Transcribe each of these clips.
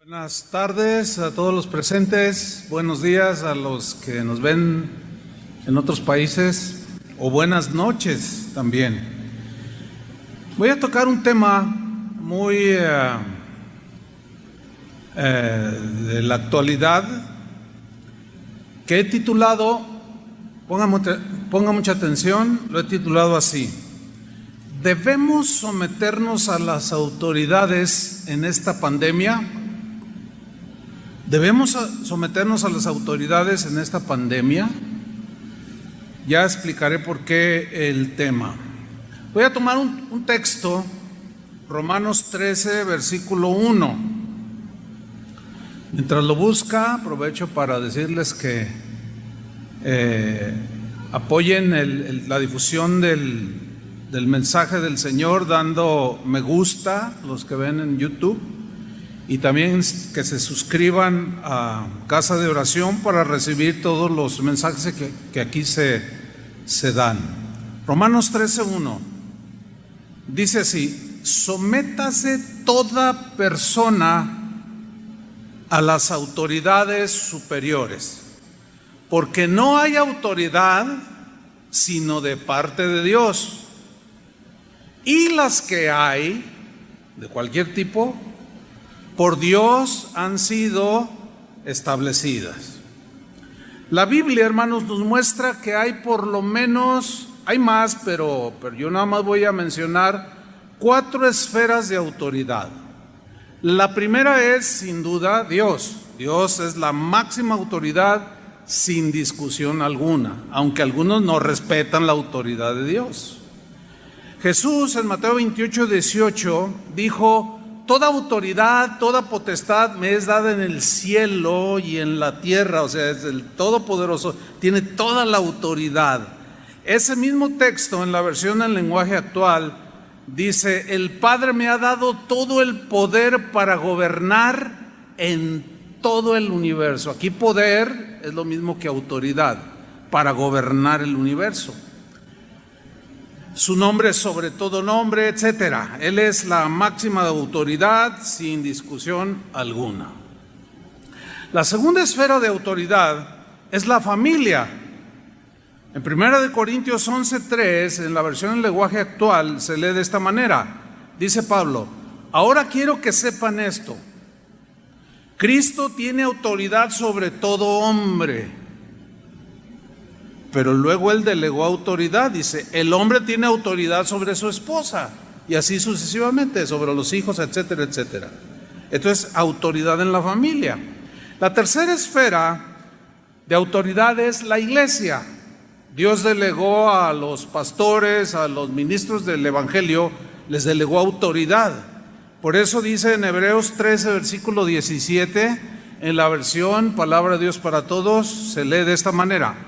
Buenas tardes a todos los presentes, buenos días a los que nos ven en otros países o buenas noches también. Voy a tocar un tema muy de la actualidad que he titulado, ponga mucha atención, lo he titulado así: ¿debemos someternos a las autoridades en esta pandemia? ¿Debemos someternos a las autoridades en esta pandemia? Ya explicaré por qué el tema. Voy a tomar un texto, Romanos 13, versículo 1. Mientras lo busca, aprovecho para decirles que apoyen la difusión del mensaje del Señor dando me gusta, los que ven en YouTube, y también que se suscriban a Casa de Oración para recibir todos los mensajes que aquí se dan. Romanos 13:1 dice así: sométase toda persona a las autoridades superiores, porque no hay autoridad sino de parte de Dios, y las que hay, de cualquier tipo, por Dios han sido establecidas. La Biblia, hermanos, nos muestra que hay por lo menos, hay más, pero yo nada más voy a mencionar 4 esferas de autoridad. La primera es, sin duda, Dios. Dios es la máxima autoridad sin discusión alguna, aunque algunos no respetan la autoridad de Dios. Jesús en Mateo 28:18 dijo: toda autoridad, toda potestad me es dada en el cielo y en la tierra. O sea, es el Todopoderoso, tiene toda la autoridad. Ese mismo texto, en la versión en lenguaje actual, dice: el Padre me ha dado todo el poder para gobernar en todo el universo. Aquí poder es lo mismo que autoridad, para gobernar el universo. Su nombre es sobre todo nombre, etcétera. Él es la máxima autoridad sin discusión alguna. La segunda esfera de autoridad es la familia. En 1 Corintios 11:3, en la versión en lenguaje actual, se lee de esta manera. Dice Pablo: ahora quiero que sepan esto: Cristo tiene autoridad sobre todo hombre. Pero luego él delegó autoridad, dice: el hombre tiene autoridad sobre su esposa, y así sucesivamente, sobre los hijos, etcétera, etcétera. Esto es autoridad en la familia. La tercera esfera de autoridad es la iglesia. Dios delegó a los pastores, a los ministros del evangelio, les delegó autoridad. Por eso dice en Hebreos 13, versículo 17, en la versión Palabra de Dios para Todos, se lee de esta manera: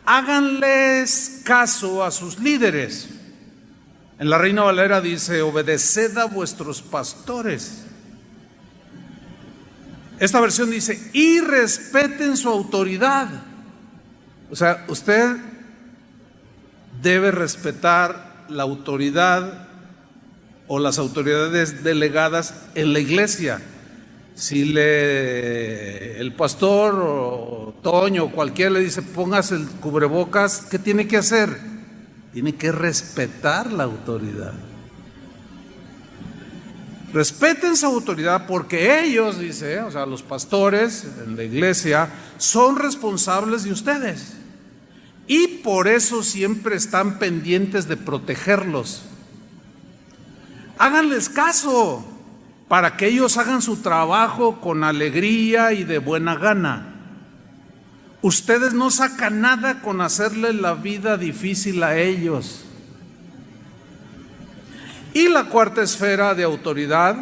háganles caso a sus líderes. En la Reina Valera dice: obedeced a vuestros pastores. Esta versión dice: y respeten su autoridad. O sea, usted debe respetar la autoridad o las autoridades delegadas en la iglesia. Si el pastor o Toño o cualquiera le dice: póngase el cubrebocas, ¿qué tiene que hacer? Tiene que respetar la autoridad. Respeten su autoridad, porque ellos, dice, o sea, los pastores en la iglesia, son responsables de ustedes. Y por eso siempre están pendientes de protegerlos. Háganles caso, para que ellos hagan su trabajo con alegría y de buena gana. Ustedes no sacan nada con hacerle la vida difícil a ellos. Y la cuarta esfera de autoridad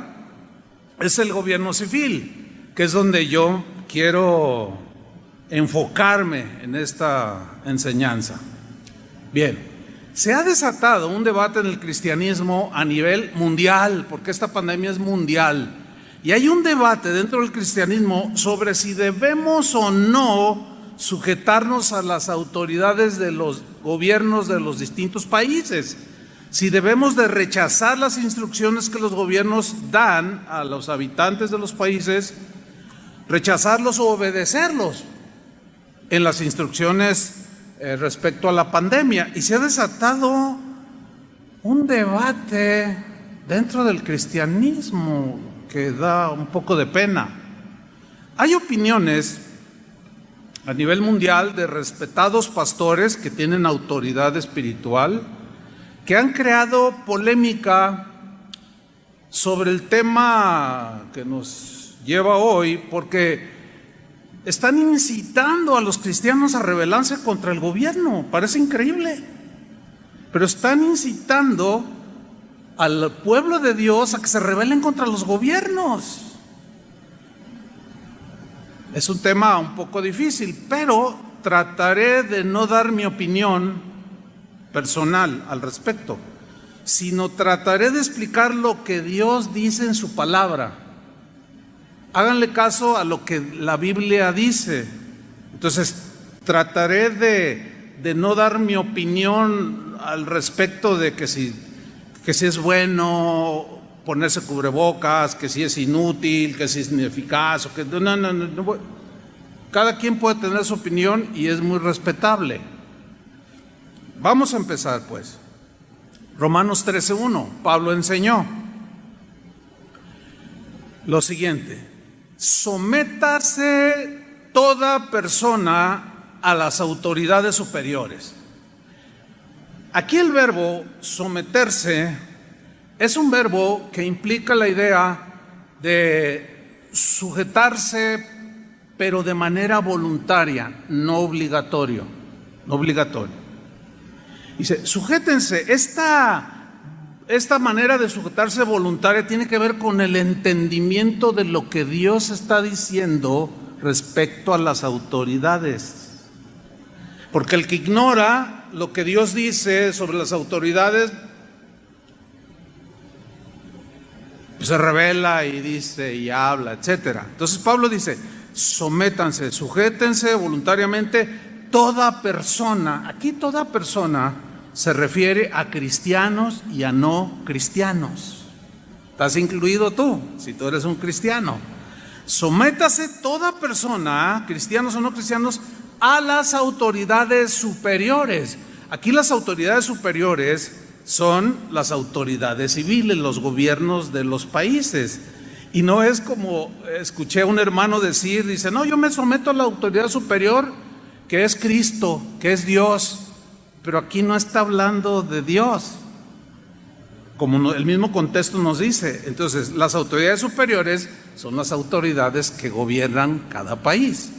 es el gobierno civil, que es donde yo quiero enfocarme en esta enseñanza. Bien. Se ha desatado un debate en el cristianismo a nivel mundial, porque esta pandemia es mundial, y hay un debate dentro del cristianismo sobre si debemos o no sujetarnos a las autoridades de los gobiernos de los distintos países. si debemos de rechazar las instrucciones que los gobiernos dan a los habitantes de los países, rechazarlos o obedecerlos en las instrucciones respecto a la pandemia. Y se ha desatado un debate dentro del cristianismo que da un poco de pena. Hay opiniones a nivel mundial de respetados pastores que tienen autoridad espiritual, que han creado polémica sobre el tema que nos lleva hoy, porque están incitando a los cristianos a rebelarse contra el gobierno. Parece increíble, pero están incitando al pueblo de Dios a que se rebelen contra los gobiernos. Es un tema un poco difícil, pero trataré de no dar mi opinión personal al respecto, sino trataré de explicar lo que Dios dice en su palabra. Háganle caso a lo que la Biblia dice. Entonces, trataré de no dar mi opinión al respecto de que si es bueno ponerse cubrebocas, que si es inútil, que si es ineficaz, o que no. Cada quien puede tener su opinión y es muy respetable. Vamos a empezar pues. Romanos 13:1, Pablo enseñó lo siguiente: sométase toda persona a las autoridades superiores. Aquí el verbo someterse es un verbo que implica la idea de sujetarse, pero de manera voluntaria, no obligatorio. Dice, sujétense. Esta manera de sujetarse voluntaria tiene que ver con el entendimiento de lo que Dios está diciendo respecto a las autoridades. Porque el que ignora lo que Dios dice sobre las autoridades, pues se revela y dice y habla, etcétera. Entonces Pablo dice, sométanse, sujétense voluntariamente toda persona. Aquí toda persona se refiere a cristianos y a no cristianos. Estás incluido tú, si tú eres un cristiano. Sométase toda persona, cristianos o no cristianos, a las autoridades superiores. Aquí las autoridades superiores son las autoridades civiles, los gobiernos de los países. Y no es como escuché a un hermano decir, dice, no, yo me someto a la autoridad superior, que es Cristo, que es Dios. Pero aquí no está hablando de Dios, como el mismo contexto nos dice. Entonces, las autoridades superiores son las autoridades que gobiernan cada país.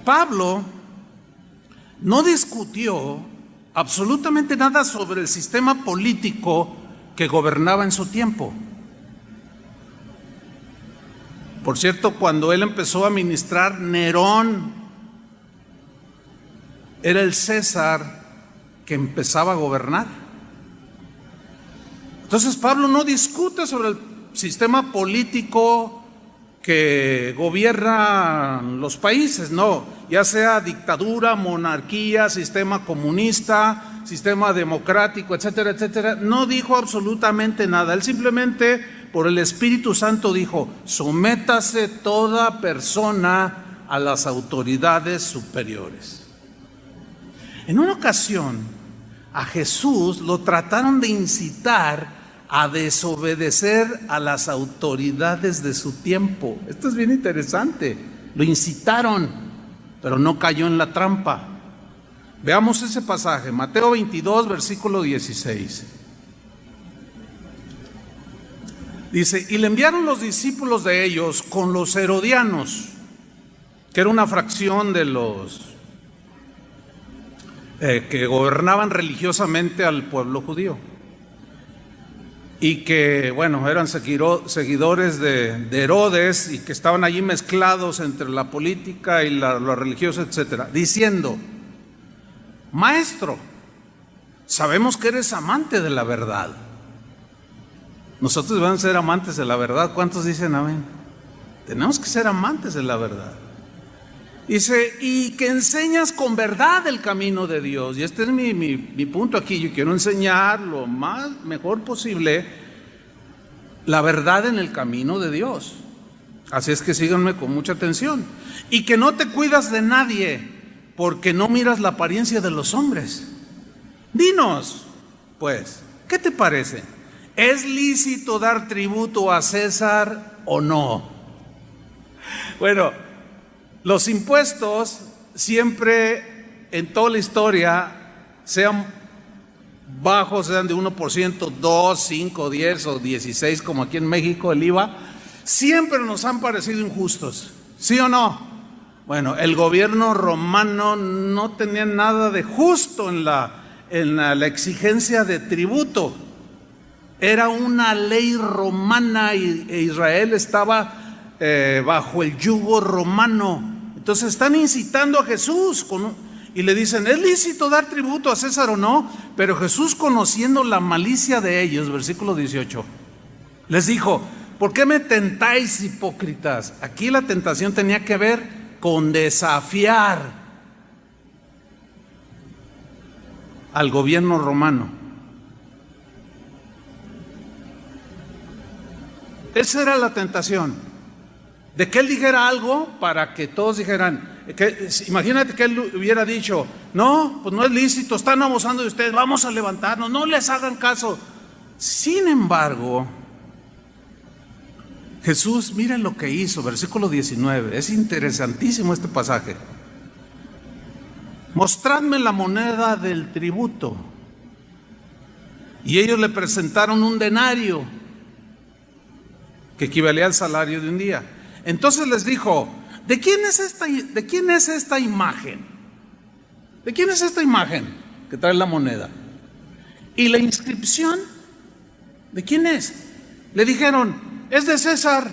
Pablo no discutió absolutamente nada sobre el sistema político que gobernaba en su tiempo. Por cierto, cuando él empezó a ministrar, Nerón era el César que empezaba a gobernar. Entonces Pablo no discute sobre el sistema político que gobierna los países, no, ya sea dictadura, monarquía, sistema comunista, sistema democrático, etcétera, etcétera. No dijo absolutamente nada. Él simplemente, por el Espíritu Santo, dijo, sométase toda persona a las autoridades superiores. En una ocasión, a Jesús lo trataron de incitar a desobedecer a las autoridades de su tiempo. Esto es bien interesante. Lo incitaron, pero no cayó en la trampa. Veamos ese pasaje, Mateo 22, versículo 16. Dice, y le enviaron los discípulos de ellos con los herodianos, que era una fracción de los que gobernaban religiosamente al pueblo judío, y que, bueno, eran seguidores de Herodes, y que estaban allí mezclados entre la política y lo religioso, etcétera, diciendo, Maestro, sabemos que eres amante de la verdad. Nosotros vamos a ser amantes de la verdad. ¿Cuántos dicen amén? Tenemos que ser amantes de la verdad. Dice, y que enseñas con verdad el camino de Dios. Y este es mi punto aquí. Yo quiero enseñar lo mejor posible la verdad en el camino de Dios. Así es que síganme con mucha atención. Y que no te cuidas de nadie, porque no miras la apariencia de los hombres. Dinos, pues, ¿qué te parece? ¿Es lícito dar tributo a César o no? Bueno, los impuestos siempre en toda la historia, sean bajos, sean de 1%, 2, 5, 10 o 16, como aquí en México el IVA, siempre nos han parecido injustos, ¿sí o no? Bueno, el gobierno romano no tenía nada de justo en la exigencia de tributo. Era una ley romana e Israel estaba bajo el yugo romano. Entonces están incitando a Jesús y le dicen, ¿es lícito dar tributo a César o no? Pero Jesús, conociendo la malicia de ellos, versículo 18, les dijo, ¿por qué me tentáis, hipócritas? Aquí la tentación tenía que ver con desafiar al gobierno romano. Esa era la tentación, de que él dijera algo para que todos dijeran, imagínate que él hubiera dicho, no, pues no es lícito, están abusando de ustedes, vamos a levantarnos, no les hagan caso. Sin embargo, Jesús, miren lo que hizo, versículo 19, es interesantísimo este pasaje. Mostradme la moneda del tributo. Y ellos le presentaron un denario, que equivalía al salario de un día. Entonces les dijo, ¿de quién es esta imagen? ¿De quién es esta imagen que trae la moneda? ¿Y la inscripción? ¿De quién es? Le dijeron, es de César,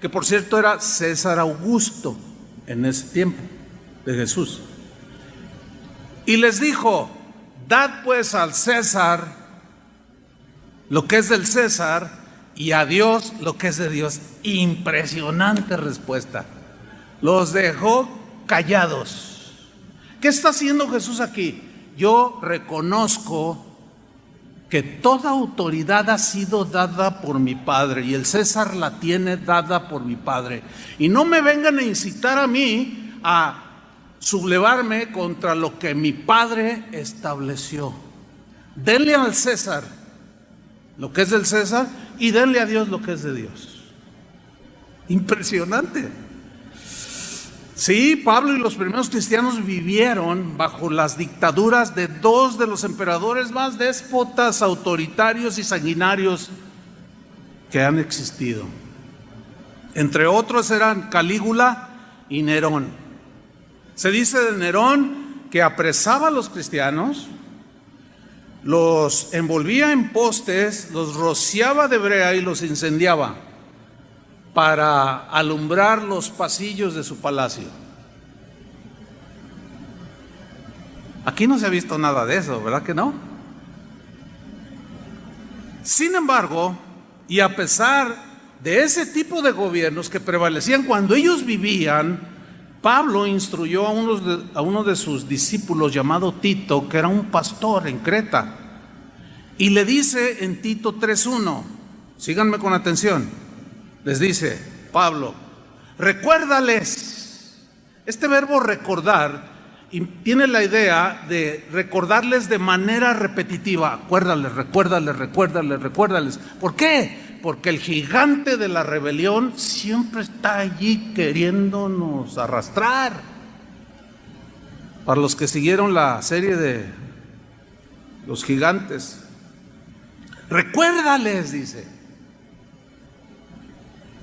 que por cierto era César Augusto en ese tiempo de Jesús. Y les dijo, dad pues al César lo que es del César y a Dios lo que es de Dios. Impresionante respuesta. Los dejó callados. ¿Qué está haciendo Jesús aquí? Yo reconozco que toda autoridad ha sido dada por mi Padre y el César la tiene dada por mi Padre. Y no me vengan a incitar a mí a sublevarme contra lo que mi Padre estableció. Denle al César lo que es del César y denle a Dios lo que es de Dios. Impresionante. Sí, Pablo y los primeros cristianos vivieron bajo las dictaduras de dos de los emperadores más déspotas, autoritarios y sanguinarios que han existido. Entre otros eran Calígula y Nerón. Se dice de Nerón que apresaba a los cristianos, los envolvía en postes, los rociaba de brea y los incendiaba para alumbrar los pasillos de su palacio. Aquí no se ha visto nada de eso, ¿verdad que no? Sin embargo, y a pesar de ese tipo de gobiernos que prevalecían cuando ellos vivían, Pablo instruyó a uno de sus discípulos llamado Tito, que era un pastor en Creta, y le dice en Tito 3:1, síganme con atención, les dice Pablo, recuérdales. Este verbo recordar tiene la idea de recordarles de manera repetitiva. Acuérdales, recuérdales, recuérdales, recuérdales. ¿Por qué? Porque el gigante de la rebelión siempre está allí queriéndonos arrastrar. Para los que siguieron la serie de los gigantes, recuérdales, dice,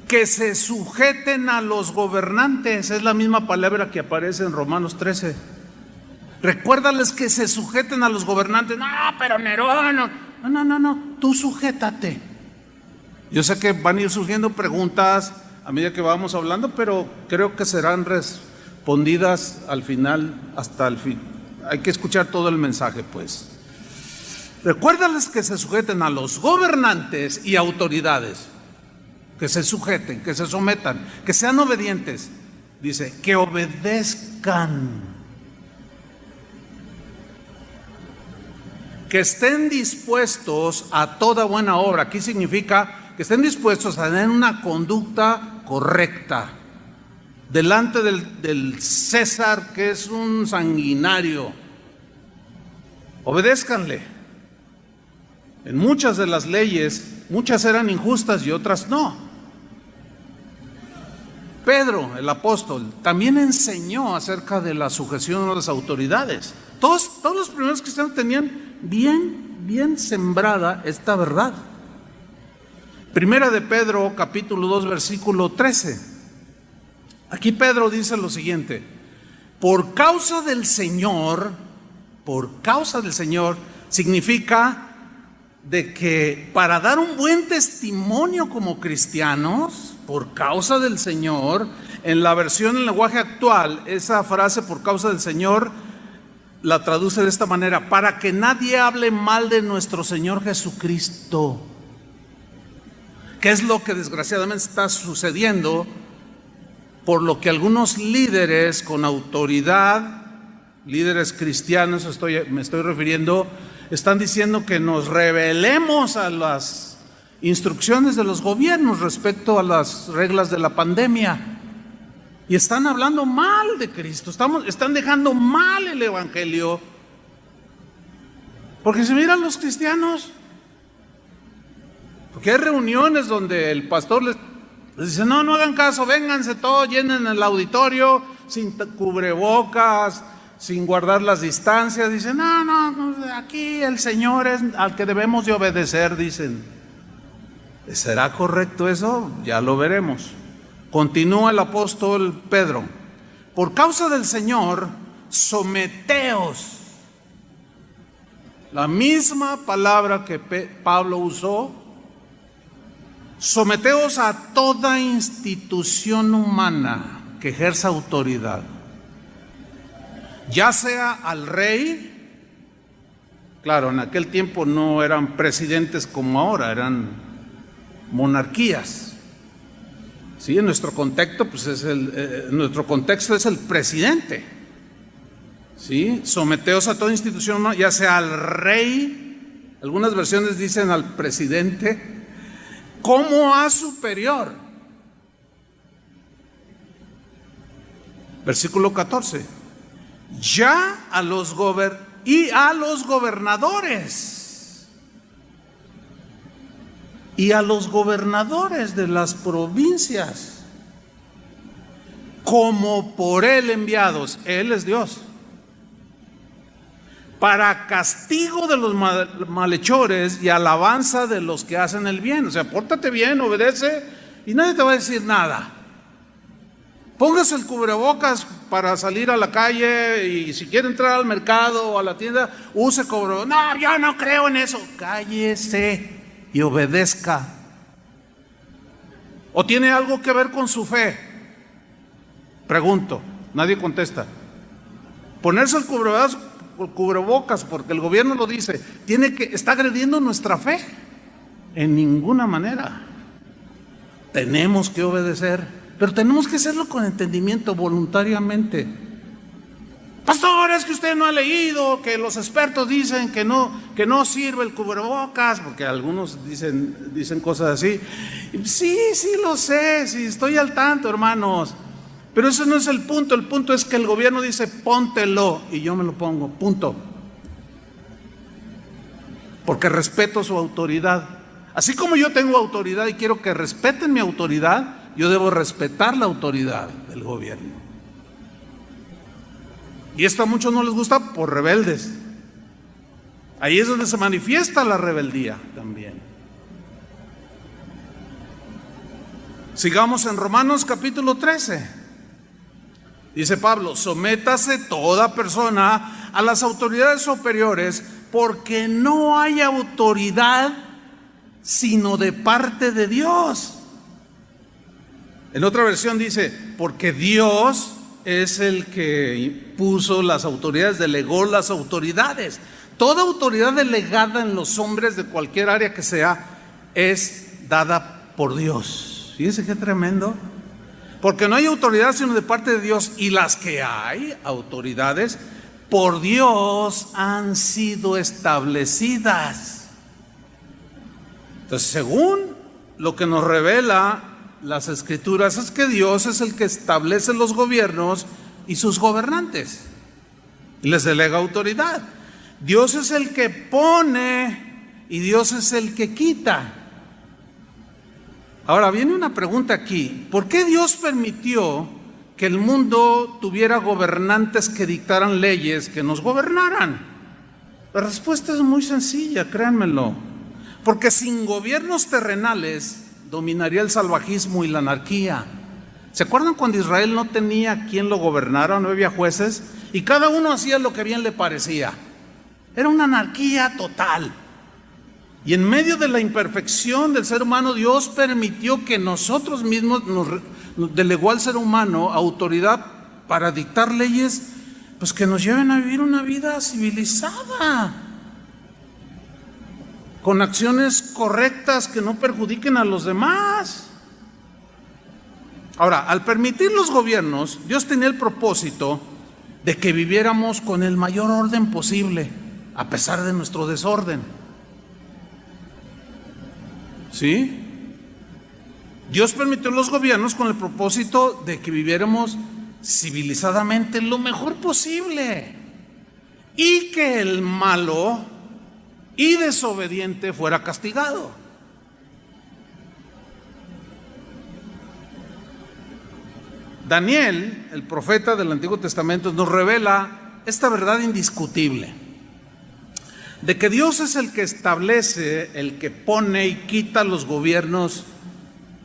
que se sujeten a los gobernantes. Es la misma palabra que aparece en Romanos 13. Recuérdales que se sujeten a los gobernantes. No, pero Nerón, no, tú sujétate. Yo sé que van a ir surgiendo preguntas a medida que vamos hablando, pero creo que serán respondidas al final, hasta el fin. Hay que escuchar todo el mensaje, pues. Recuérdales que se sujeten a los gobernantes y autoridades, que se sujeten, que se sometan, que sean obedientes. dice, que obedezcan, que estén dispuestos a toda buena obra. Aquí significa que estén dispuestos a tener una conducta correcta delante del César, que es un sanguinario. Obedézcanle. En muchas de las leyes, muchas eran injustas y otras no. Pedro, el apóstol, también enseñó acerca de la sujeción a las autoridades. Todos los primeros cristianos tenían bien sembrada esta verdad. Primera de Pedro, capítulo 2, versículo 13. Aquí Pedro dice lo siguiente: por causa del Señor, significa de que para dar un buen testimonio como cristianos, por causa del Señor, en la versión en lenguaje actual, esa frase por causa del Señor la traduce de esta manera: para que nadie hable mal de nuestro Señor Jesucristo. ¿Qué es lo que desgraciadamente está sucediendo? Por lo que algunos líderes con autoridad, líderes cristianos me estoy refiriendo, están diciendo que nos rebelemos a las instrucciones de los gobiernos respecto a las reglas de la pandemia. Y están hablando mal de Cristo, están dejando mal el evangelio. Porque se miran los cristianos, porque hay reuniones donde el pastor les dice: no hagan caso, vénganse todos, llenen el auditorio sin cubrebocas, sin guardar las distancias. Dicen: no, aquí el Señor es al que debemos de obedecer, dicen. ¿Será correcto eso? Ya lo veremos. Continúa el apóstol Pedro: por causa del Señor, someteos. La misma palabra que Pablo usó: someteos a toda institución humana que ejerza autoridad, ya sea al rey. Claro, en aquel tiempo no eran presidentes como ahora, eran monarquías. Sí, en nuestro contexto, pues nuestro contexto es el presidente. Sí, someteos a toda institución humana, ya sea al rey, algunas versiones dicen al presidente, como a superior. Versículo 14. Ya a los gobernadores. Y a los gobernadores de las provincias, como por él enviados. Él es Dios, para castigo de los malhechores y alabanza de los que hacen el bien. O sea, pórtate bien, obedece y nadie te va a decir nada. Póngase el cubrebocas para salir a la calle, y si quiere entrar al mercado o a la tienda, use cubrebocas. No, yo no creo en eso. Cállese y obedezca. ¿O tiene algo que ver con su fe? Pregunto, nadie contesta. Ponerse el cubrebocas porque el gobierno lo dice, está agrediendo nuestra fe. En ninguna manera. Tenemos que obedecer, pero tenemos que hacerlo con entendimiento, voluntariamente. Pastor, es que usted no ha leído que los expertos dicen que no sirve el cubrebocas, porque algunos dicen cosas así. Sí lo sé, sí estoy al tanto, hermanos, pero ese no es el punto. El punto es que el gobierno dice: póntelo, y yo me lo pongo, punto, porque respeto su autoridad. Así como yo tengo autoridad y quiero que respeten mi autoridad, yo debo respetar la autoridad del gobierno. Y esto a muchos no les gusta por rebeldes. Ahí es donde se manifiesta la rebeldía también. Sigamos en Romanos capítulo 13. Dice Pablo: sométase toda persona a las autoridades superiores, porque no hay autoridad sino de parte de Dios. En otra versión dice: porque Dios es el que puso las autoridades, delegó las autoridades. Toda autoridad delegada en los hombres de cualquier área que sea es dada por Dios. Fíjense qué tremendo. porque no hay autoridad sino de parte de Dios, y las que hay, autoridades, por Dios han sido establecidas. Entonces, según lo que nos revela las Escrituras, es que Dios es el que establece los gobiernos y sus gobernantes, y les delega autoridad. Dios es el que pone y Dios es el que quita. Ahora viene una pregunta aquí: ¿por qué Dios permitió que el mundo tuviera gobernantes que dictaran leyes que nos gobernaran? La respuesta es muy sencilla, créanmelo. Porque sin gobiernos terrenales dominaría el salvajismo y la anarquía. ¿Se acuerdan cuando Israel no tenía quien lo gobernara, no había jueces? Y cada uno hacía lo que bien le parecía. Era una anarquía total. Y en medio de la imperfección del ser humano, Dios permitió que nosotros mismos nos delegó al ser humano autoridad para dictar leyes, pues que nos lleven a vivir una vida civilizada, con acciones correctas que no perjudiquen a los demás. Ahora, al permitir los gobiernos, Dios tenía el propósito de que viviéramos con el mayor orden posible, a pesar de nuestro desorden. ¿Sí? Dios permitió los gobiernos con el propósito de que viviéramos civilizadamente lo mejor posible, y que el malo y desobediente fuera castigado. Daniel, el profeta del Antiguo Testamento, nos revela esta verdad indiscutible, de que Dios es el que establece, el que pone y quita los gobiernos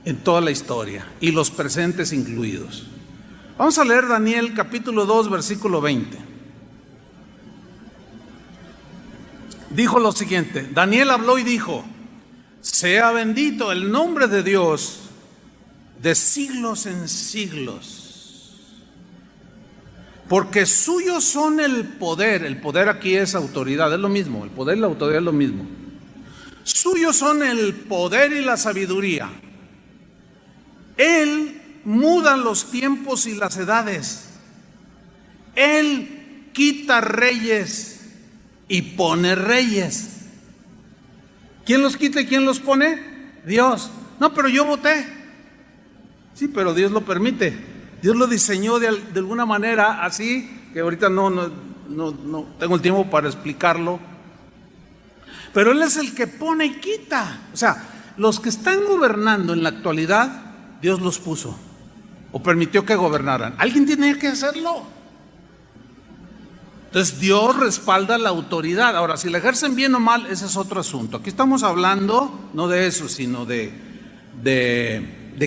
en toda la historia, y los presentes incluidos. Vamos a leer Daniel capítulo 2, versículo 20. Dijo lo siguiente: Daniel habló y dijo: sea bendito el nombre de Dios de siglos en siglos, porque suyos son el poder aquí es autoridad, es lo mismo, el poder y la autoridad es lo mismo. Suyos son el poder y la sabiduría. Él muda los tiempos y las edades. Él quita reyes y pone reyes. ¿Quién los quita y quién los pone? Dios. No, pero yo voté. Sí, pero Dios lo permite. Dios lo diseñó de alguna manera así, que ahorita no tengo el tiempo para explicarlo. Pero Él es el que pone y quita. O sea, los que están gobernando en la actualidad, Dios los puso o permitió que gobernaran. Alguien tiene que hacerlo. Entonces Dios respalda la autoridad. Ahora, si la ejercen bien o mal, ese es otro asunto. Aquí estamos hablando no de eso, sino de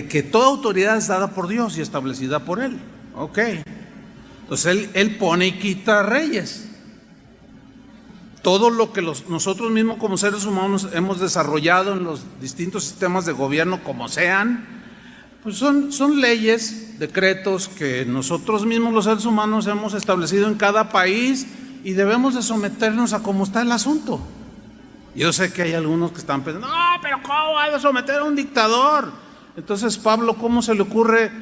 que toda autoridad es dada por Dios y establecida por Él. Ok. Entonces Él pone y quita reyes. Todo lo que nosotros mismos como seres humanos hemos desarrollado en los distintos sistemas de gobierno, como sean, pues son leyes, decretos que nosotros mismos los seres humanos hemos establecido en cada país, y debemos de someternos a cómo está el asunto. Yo sé que hay algunos que están pensando: no, pero ¿cómo va a someter a un dictador? Entonces, Pablo, ¿cómo se le ocurre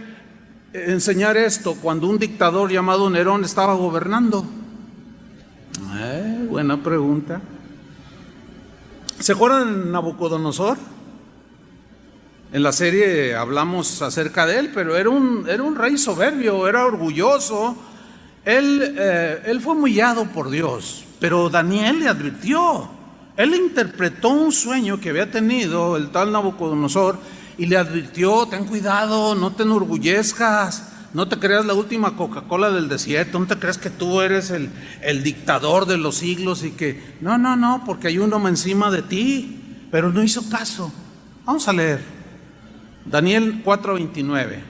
enseñar esto cuando un dictador llamado Nerón estaba gobernando? Buena pregunta. ¿Se acuerdan de Nabucodonosor? En la serie hablamos acerca de él, pero era un rey soberbio, era orgulloso. Él fue humillado por Dios, pero Daniel le advirtió. Él interpretó un sueño que había tenido el tal Nabucodonosor y le advirtió: ten cuidado, no te enorgullezcas, no te creas la última Coca-Cola del desierto, no te creas que tú eres el dictador de los siglos y que no, porque hay uno encima de ti. Pero no hizo caso. Vamos a leer Daniel 4:29.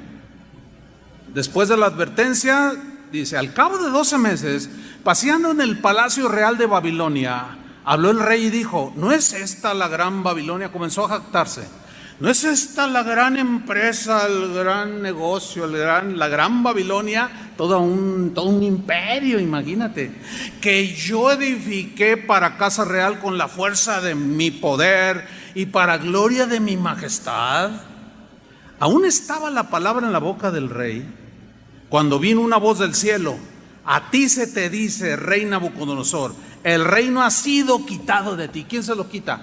Después de la advertencia, dice: al cabo de 12 meses, paseando en el palacio real de Babilonia, habló el rey y dijo: ¿no es esta la gran Babilonia? Comenzó a jactarse. ¿No es esta la gran empresa, el gran negocio, la gran Babilonia? Todo un imperio, imagínate, que yo edifiqué para casa real con la fuerza de mi poder y para gloria de mi majestad. Aún estaba la palabra en la boca del rey, cuando vino una voz del cielo: a ti se te dice, rey Nabucodonosor, el reino ha sido quitado de ti. ¿Quién se lo quita?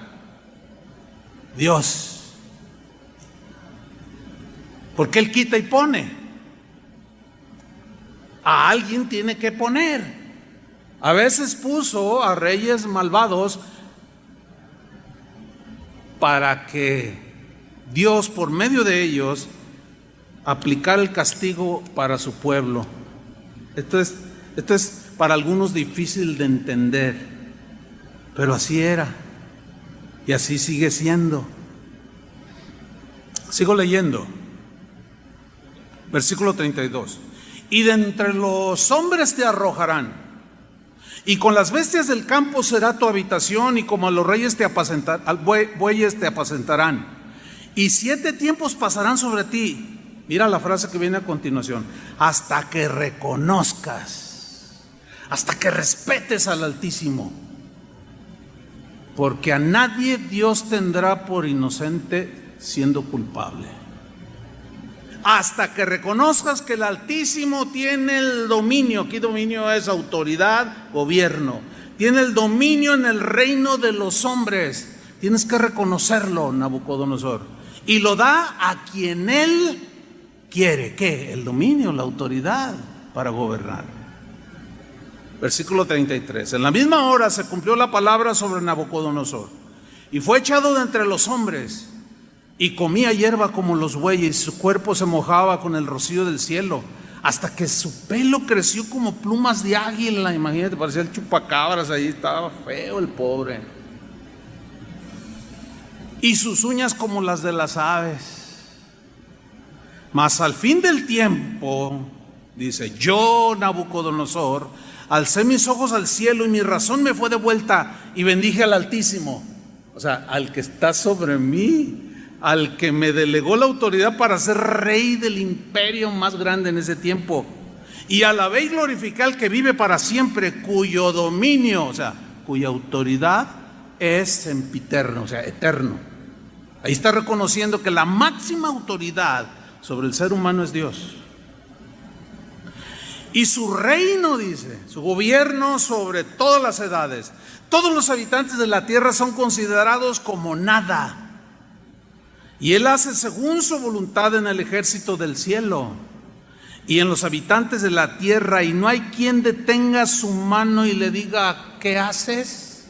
Dios. Porque Él quita y pone. A alguien tiene que poner. A veces puso a reyes malvados para que Dios, por medio de ellos, aplicara el castigo para su pueblo. Esto es para algunos difícil de entender, pero así era y así sigue siendo. Sigo leyendo. Versículo 32. Y de entre los hombres te arrojarán, y con las bestias del campo será tu habitación, y como a los reyes bueyes te apacentarán. Y 7 tiempos pasarán sobre ti. Mira la frase que viene a continuación: hasta que reconozcas, hasta que respetes al Altísimo, porque a nadie Dios tendrá por inocente siendo culpable. Hasta que reconozcas que el Altísimo tiene el dominio. Aquí dominio es autoridad, gobierno. Tiene el dominio en el reino de los hombres. Tienes que reconocerlo, Nabucodonosor. Y lo da a quien Él quiere. ¿Qué? El dominio, la autoridad para gobernar. Versículo 33. En la misma hora se cumplió la palabra sobre Nabucodonosor, y fue echado de entre los hombres, y comía hierba como los bueyes, y su cuerpo se mojaba con el rocío del cielo, hasta que su pelo creció como plumas de águila. Imagínate, parecía el chupacabras ahí, estaba feo el pobre. Y sus uñas como las de las aves. Mas al fin del tiempo, dice, yo, Nabucodonosor, alcé mis ojos al cielo, y mi razón me fue devuelta, y bendije al Altísimo. O sea, al que está sobre mí, al que me delegó la autoridad para ser rey del imperio más grande en ese tiempo. Y alabé y glorifiqué al que vive para siempre, cuyo dominio, o sea, cuya autoridad es sempiterno, o sea, eterno. Ahí está reconociendo que la máxima autoridad sobre el ser humano es Dios. Y su reino, dice, su gobierno sobre todas las edades. Todos los habitantes de la tierra son considerados como nada. Y Él hace según su voluntad en el ejército del cielo y en los habitantes de la tierra, y no hay quien detenga su mano y le diga, ¿qué haces?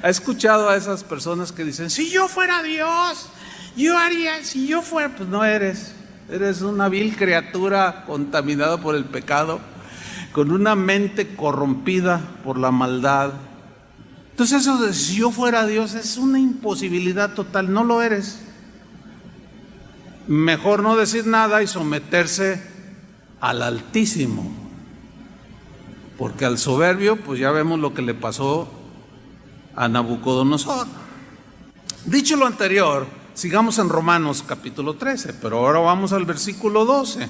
¿Ha escuchado a esas personas que dicen, si yo fuera Dios, yo haría, si yo fuera? Pues no eres. Eres una vil criatura contaminada por el pecado, con una mente corrompida por la maldad. Entonces eso de si yo fuera Dios es una imposibilidad total. No lo eres. Mejor no decir nada y someterse al Altísimo, porque al soberbio pues ya vemos lo que le pasó a Nabucodonosor. Dicho lo anterior, sigamos en Romanos capítulo 13, pero ahora vamos al versículo 12.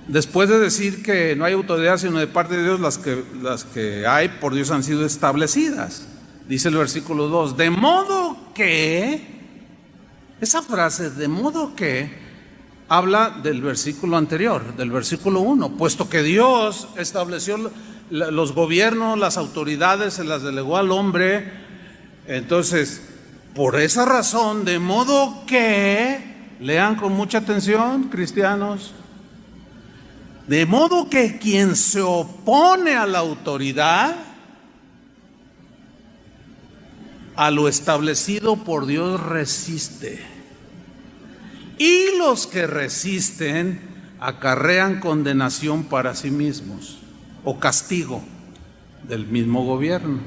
Después de decir que no hay autoridad sino de parte de Dios, las que hay por Dios han sido establecidas. Dice el versículo 2, de modo que, esa frase, de modo que, habla del versículo anterior, del versículo 1, puesto que Dios estableció los gobiernos, las autoridades, se las delegó al hombre. Entonces, por esa razón, de modo que, lean con mucha atención, cristianos, de modo que quien se opone a la autoridad, a lo establecido por Dios resiste. Y los que resisten acarrean condenación para sí mismos, o castigo del mismo gobierno.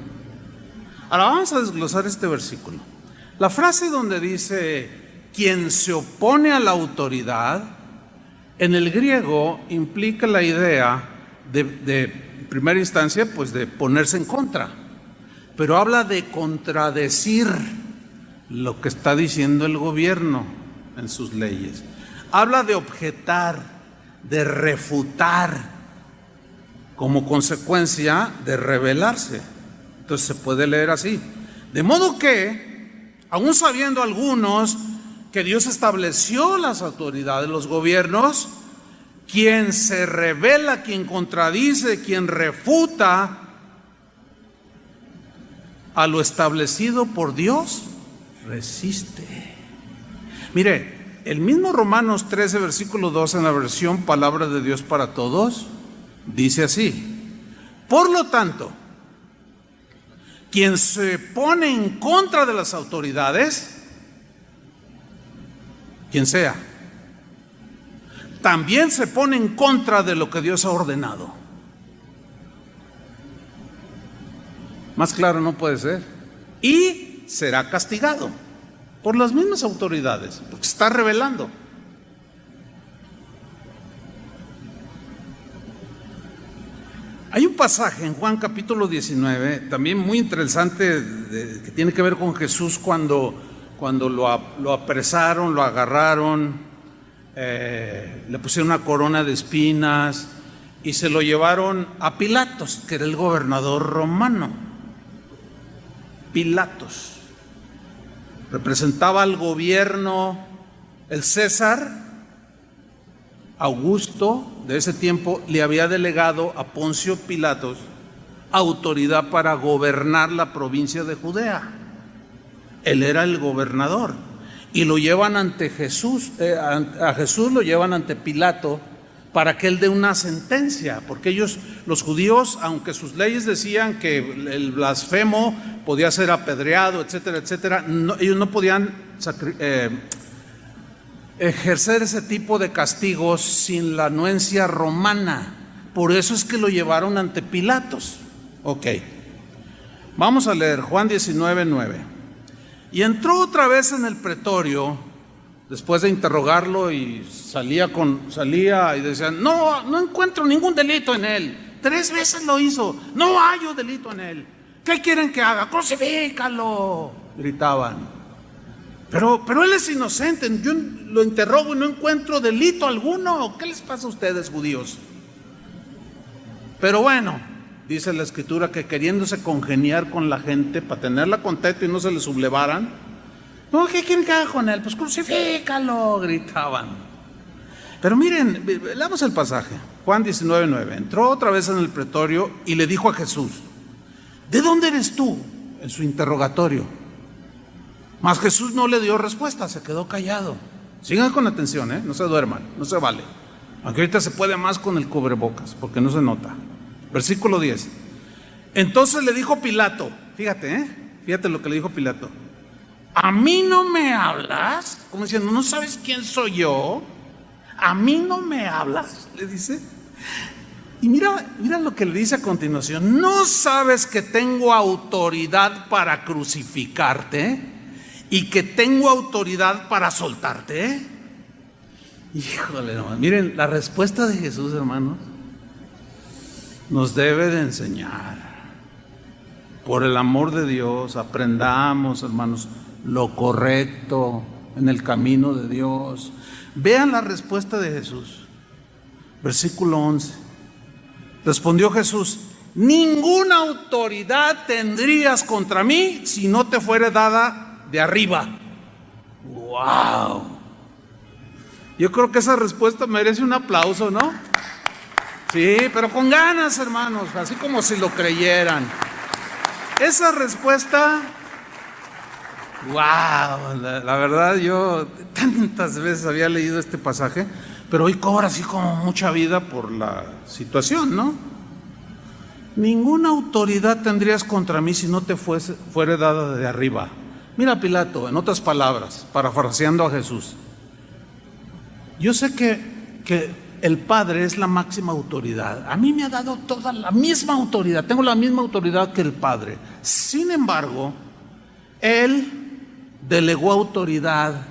Ahora vamos a desglosar este versículo. La frase donde dice, quien se opone a la autoridad, en el griego implica la idea de en primera instancia, pues de ponerse en contra, pero habla de contradecir lo que está diciendo el gobierno en sus leyes. Habla de objetar, de refutar, como consecuencia de rebelarse. Entonces se puede leer así: de modo que aún sabiendo algunos que Dios estableció las autoridades, los gobiernos, quien se revela, quien contradice, quien refuta a lo establecido por Dios, resiste. Mire, el mismo Romanos 13, versículo 2, en la versión Palabra de Dios para Todos, dice así: por lo tanto, quien se pone en contra de las autoridades, quien sea, también se pone en contra de lo que Dios ha ordenado. Más claro no puede ser. Y será castigado por las mismas autoridades, porque se está rebelando. Hay un pasaje en Juan capítulo 19, también muy interesante, que tiene que ver con Jesús cuando lo apresaron, lo agarraron, le pusieron una corona de espinas y se lo llevaron a Pilatos, que era el gobernador romano. Pilatos representaba al gobierno, el César Augusto de ese tiempo le había delegado a Poncio Pilatos autoridad para gobernar la provincia de Judea. Él era el gobernador y lo llevan ante Jesús, a Jesús lo llevan ante Pilato para que él dé una sentencia, porque ellos, los judíos, aunque sus leyes decían que el blasfemo podía ser apedreado, etcétera, etcétera, ellos no podían ejercer ese tipo de castigos sin la anuencia romana. Por eso es que lo llevaron ante Pilatos. Ok, vamos a leer Juan 19, 9. Y entró otra vez en el pretorio, después de interrogarlo, y salía y decía: no encuentro ningún delito en él. 3 veces lo hizo, no hallo delito en él. ¿Qué quieren que haga? Crucifícalo, gritaban. Pero él es inocente, yo lo interrogo y no encuentro delito alguno. ¿Qué les pasa a ustedes, judíos? Pero bueno, dice la Escritura que queriéndose congeniar con la gente para tenerla contenta y no se le sublevaran, no, ¿qué quieren que haga con él? Pues crucifícalo, gritaban. Pero miren, leamos el pasaje, Juan 19, 9. Entró otra vez en el pretorio y le dijo a Jesús: ¿de dónde eres tú? En su interrogatorio. Mas Jesús no le dio respuesta, se quedó callado. Sigan con atención, no se duerman, no se vale. Aunque ahorita se puede más con el cubrebocas, porque no se nota. Versículo 10. Entonces le dijo Pilato, fíjate lo que le dijo Pilato: ¿a mí no me hablas? Como diciendo, ¿no sabes quién soy yo? ¿A mí no me hablas?, le dice. Y mira lo que le dice a continuación: ¿no sabes que tengo autoridad para crucificarte y que tengo autoridad para soltarte? Híjole, hermano. Miren, la respuesta de Jesús, hermanos, nos debe de enseñar. Por el amor de Dios, aprendamos, hermanos, lo correcto en el camino de Dios. Vean la respuesta de Jesús. Versículo 11. Respondió Jesús: ninguna autoridad tendrías contra mí si no te fuere dada de arriba. ¡Wow! Yo creo que esa respuesta merece un aplauso, ¿no? Sí, pero con ganas, hermanos, así como si lo creyeran. Esa respuesta, wow, la verdad, yo tantas veces había leído este pasaje, pero hoy cobra así como mucha vida por la situación, ¿no? Ninguna autoridad tendrías contra mí si no te fuere dada de arriba. Mira, Pilato, en otras palabras, parafraseando a Jesús: yo sé que el Padre es la máxima autoridad. A mí me ha dado toda la misma autoridad. Tengo la misma autoridad que el Padre. Sin embargo, Él delegó autoridad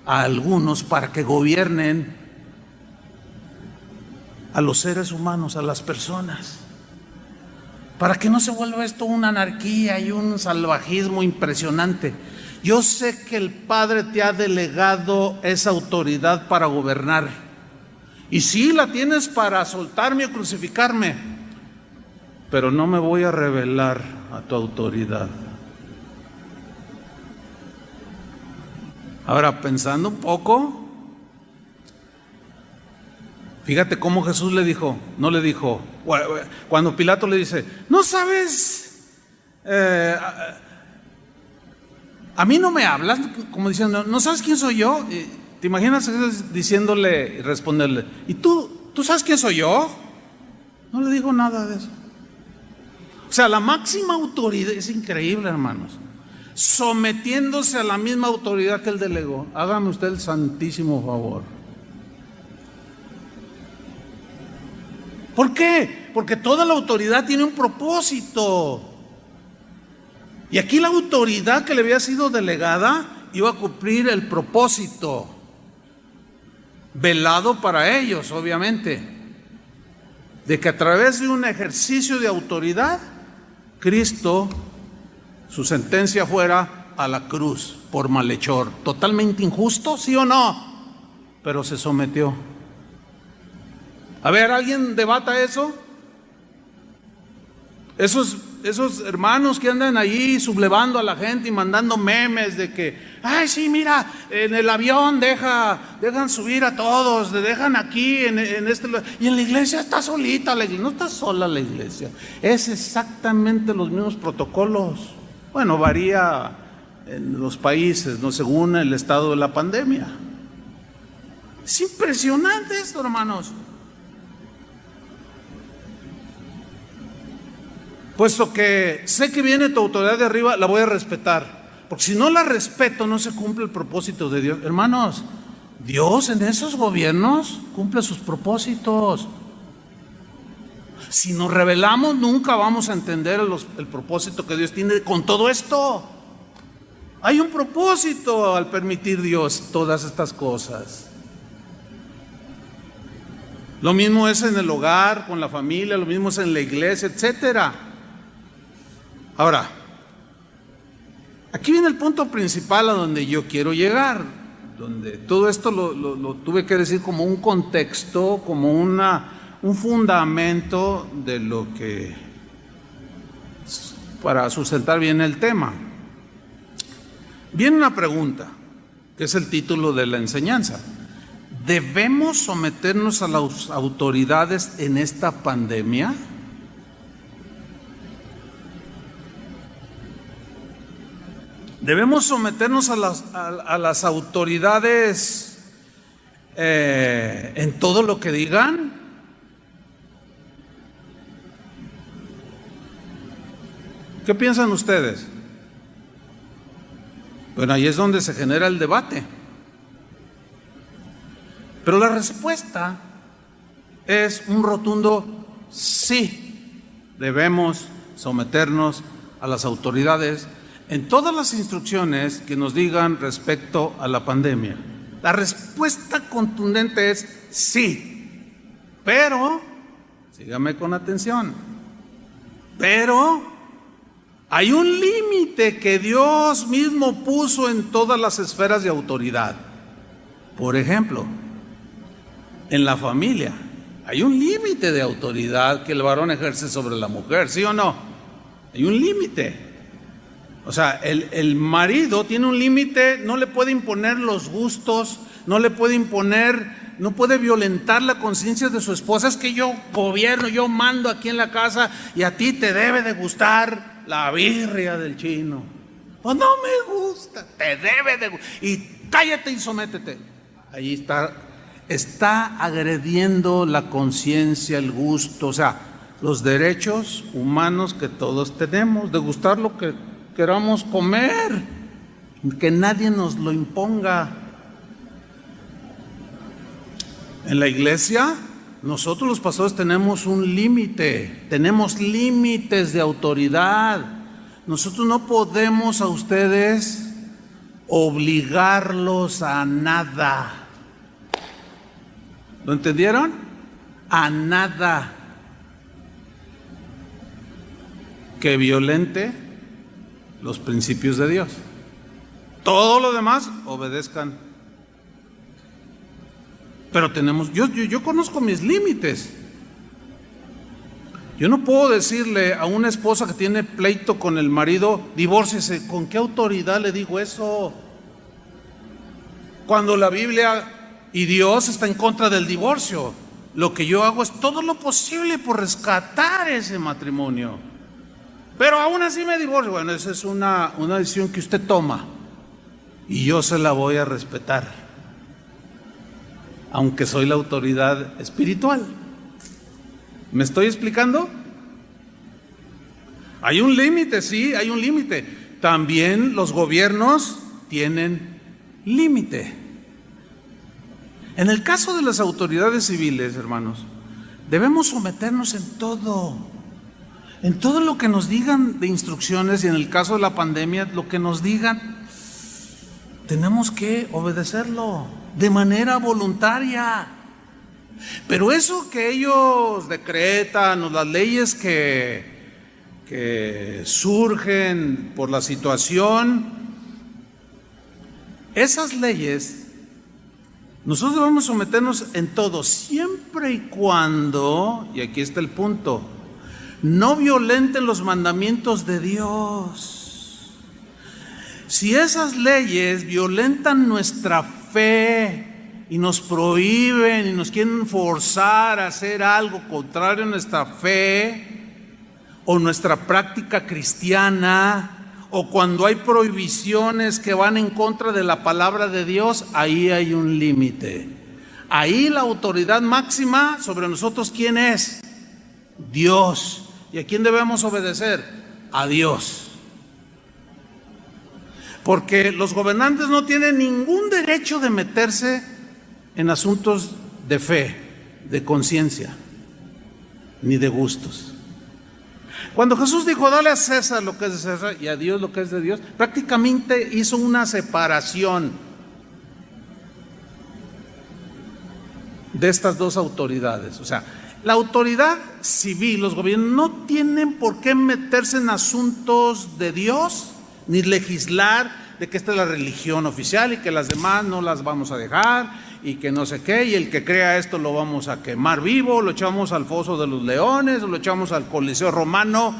a algunos para que gobiernen a los seres humanos, a las personas, para que no se vuelva esto una anarquía y un salvajismo impresionante. Yo sé que el Padre te ha delegado esa autoridad para gobernar. Y sí, la tienes para soltarme o crucificarme, pero no me voy a rebelar a tu autoridad. Ahora, pensando un poco, fíjate cómo Jesús le dijo, no le dijo, cuando Pilato le dice, no sabes, a mí no me hablas, como diciendo, no sabes quién soy yo. ¿Te imaginas diciéndole y responderle, ¿y tú sabes quién soy yo? No le dijo nada de eso. O sea, la máxima autoridad, es increíble, hermanos, sometiéndose a la misma autoridad que él delegó. Hágame usted el santísimo favor. ¿Por qué? Porque toda la autoridad tiene un propósito. Y aquí la autoridad que le había sido delegada iba a cumplir el propósito, velado para ellos, obviamente, de que a través de un ejercicio de autoridad, Cristo, su sentencia fuera a la cruz por malhechor. Totalmente injusto, ¿sí o no? Pero se sometió. A ver, ¿alguien debata eso? Esos hermanos que andan allí sublevando a la gente y mandando memes de que, ay, sí, mira, en el avión dejan subir a todos, dejan aquí, en este, y en la iglesia está solita la iglesia. No está sola la iglesia, es exactamente los mismos protocolos. Bueno, varía en los países, ¿no?, según el estado de la pandemia. Es impresionante esto, hermanos. Puesto que sé que viene tu autoridad de arriba, la voy a respetar. Porque si no la respeto, no se cumple el propósito de Dios. Hermanos, Dios en esos gobiernos cumple sus propósitos. Si nos rebelamos, nunca vamos a entender el propósito que Dios tiene con todo esto. Hay un propósito al permitir Dios todas estas cosas. Lo mismo es en el hogar, con la familia, lo mismo es en la iglesia, etcétera. Ahora, aquí viene el punto principal a donde yo quiero llegar, donde todo esto lo tuve que decir como un contexto, como un fundamento de lo que, para sustentar bien el tema. Viene una pregunta, que es el título de la enseñanza. ¿Debemos someternos a las autoridades en esta pandemia? ¿Debemos someternos a las autoridades en todo lo que digan? ¿Qué piensan ustedes? Bueno, ahí es donde se genera el debate. Pero la respuesta es un rotundo sí. Debemos someternos a las autoridades en todas las instrucciones que nos digan respecto a la pandemia. La respuesta contundente es sí, pero, sígame con atención, pero hay un límite que Dios mismo puso en todas las esferas de autoridad. Por ejemplo, en la familia hay un límite de autoridad que el varón ejerce sobre la mujer, ¿sí o no? Hay un límite. O sea, el marido tiene un límite, no le puede imponer los gustos, no le puede imponer, no puede violentar la conciencia de su esposa. Es que yo gobierno, yo mando aquí en la casa y a ti te debe de gustar la birria del chino. Pues no me gusta, te debe de gustar. Y cállate y sométete. Ahí está agrediendo la conciencia, el gusto, o sea, los derechos humanos que todos tenemos de gustar lo que queramos comer, que nadie nos lo imponga. En la iglesia, nosotros los pastores tenemos un límite, tenemos límites de autoridad. Nosotros no podemos a ustedes obligarlos a nada. ¿Lo entendieron? A nada que violente los principios de Dios. Todo lo demás, obedezcan. Pero yo conozco mis límites. Yo no puedo decirle a una esposa que tiene pleito con el marido, divórciese. ¿Con qué autoridad le digo eso? cuando la Biblia y Dios está en contra del divorcio. Lo que yo hago es todo lo posible por rescatar ese matrimonio. Pero aún así me divorcio. Bueno, esa es una decisión que usted toma y yo se la voy a respetar, aunque soy la autoridad espiritual. ¿Me estoy explicando? Hay un límite, sí, hay un límite. También los gobiernos tienen límite. En el caso de las autoridades civiles, hermanos, debemos someternos en todo lo que nos digan de instrucciones, y en el caso de la pandemia, lo que nos digan, tenemos que obedecerlo de manera voluntaria. Pero eso que ellos decretan, o las leyes que surgen por la situación, esas leyes, nosotros debemos someternos en todo, siempre y cuando, y aquí está el punto, no violenten los mandamientos de Dios. Si esas leyes violentan nuestra fe y nos prohíben y nos quieren forzar a hacer algo contrario a nuestra fe o nuestra práctica cristiana, o cuando hay prohibiciones que van en contra de la palabra de Dios, ahí hay un límite. Ahí la autoridad máxima sobre nosotros, ¿quién es? Dios. ¿Y a quién debemos obedecer? A Dios. Porque los gobernantes no tienen ningún derecho de meterse en asuntos de fe, de conciencia, ni de gustos. Cuando Jesús dijo, dale a César lo que es de César y a Dios lo que es de Dios, prácticamente hizo una separación de estas dos autoridades. O sea, la autoridad civil, los gobiernos, no tienen por qué meterse en asuntos de Dios, ni legislar de que esta es la religión oficial y que las demás no las vamos a dejar y que no sé qué, y el que crea esto lo vamos a quemar vivo, lo echamos al foso de los leones, o lo echamos al Coliseo Romano.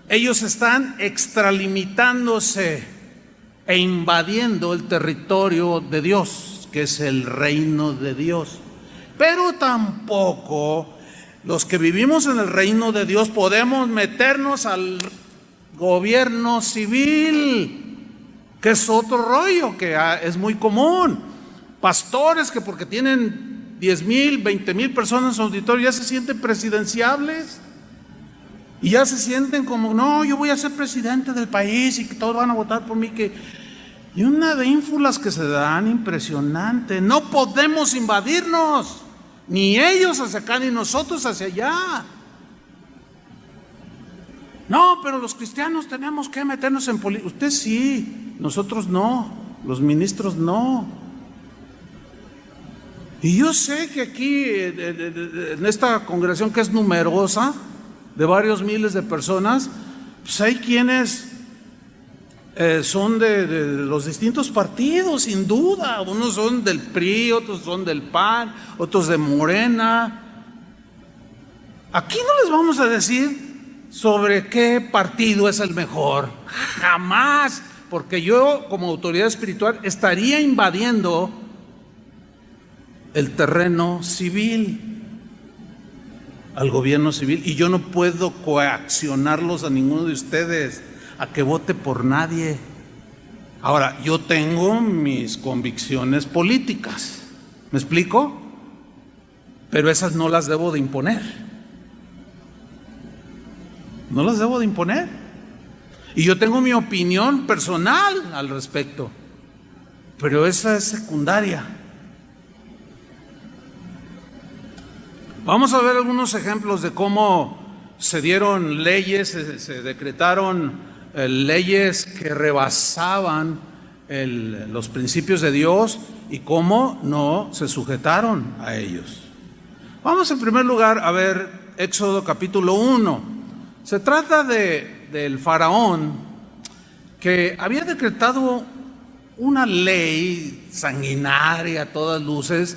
Ellos están extralimitándose e invadiendo el territorio de Dios, que es el reino de Dios. Pero tampoco los que vivimos en el reino de Dios podemos meternos al gobierno civil, que es otro rollo que es muy común. Pastores que porque tienen 10,000, 20,000 personas en su auditorio ya se sienten presidenciables y ya se sienten como, no, yo voy a ser presidente del país y que todos van a votar por mí, y una de ínfulas que se dan impresionante. No podemos invadirnos, ni ellos hacia acá ni nosotros hacia allá. No, pero los cristianos tenemos que meternos en política. Usted sí, nosotros no, los ministros no. Y yo sé que aquí, en esta congregación que es numerosa, de varios miles de personas, pues hay quienes son de los distintos partidos, sin duda. Unos son del PRI, otros son del PAN, otros de Morena. Aquí no les vamos a decir sobre qué partido es el mejor, jamás, porque yo como autoridad espiritual estaría invadiendo el terreno civil, al gobierno civil, y yo no puedo coaccionarlos a ninguno de ustedes a que vote por nadie. Ahora, yo tengo mis convicciones políticas, ¿me explico? Pero esas no las debo de imponer. No las debo de imponer. Y yo tengo mi opinión personal al respecto, pero esa es secundaria. Vamos a ver algunos ejemplos de cómo se dieron leyes, se decretaron leyes que rebasaban los principios de Dios y cómo no se sujetaron a ellos. Vamos en primer lugar a ver Éxodo capítulo 1. Se trata del faraón que había decretado una ley sanguinaria a todas luces,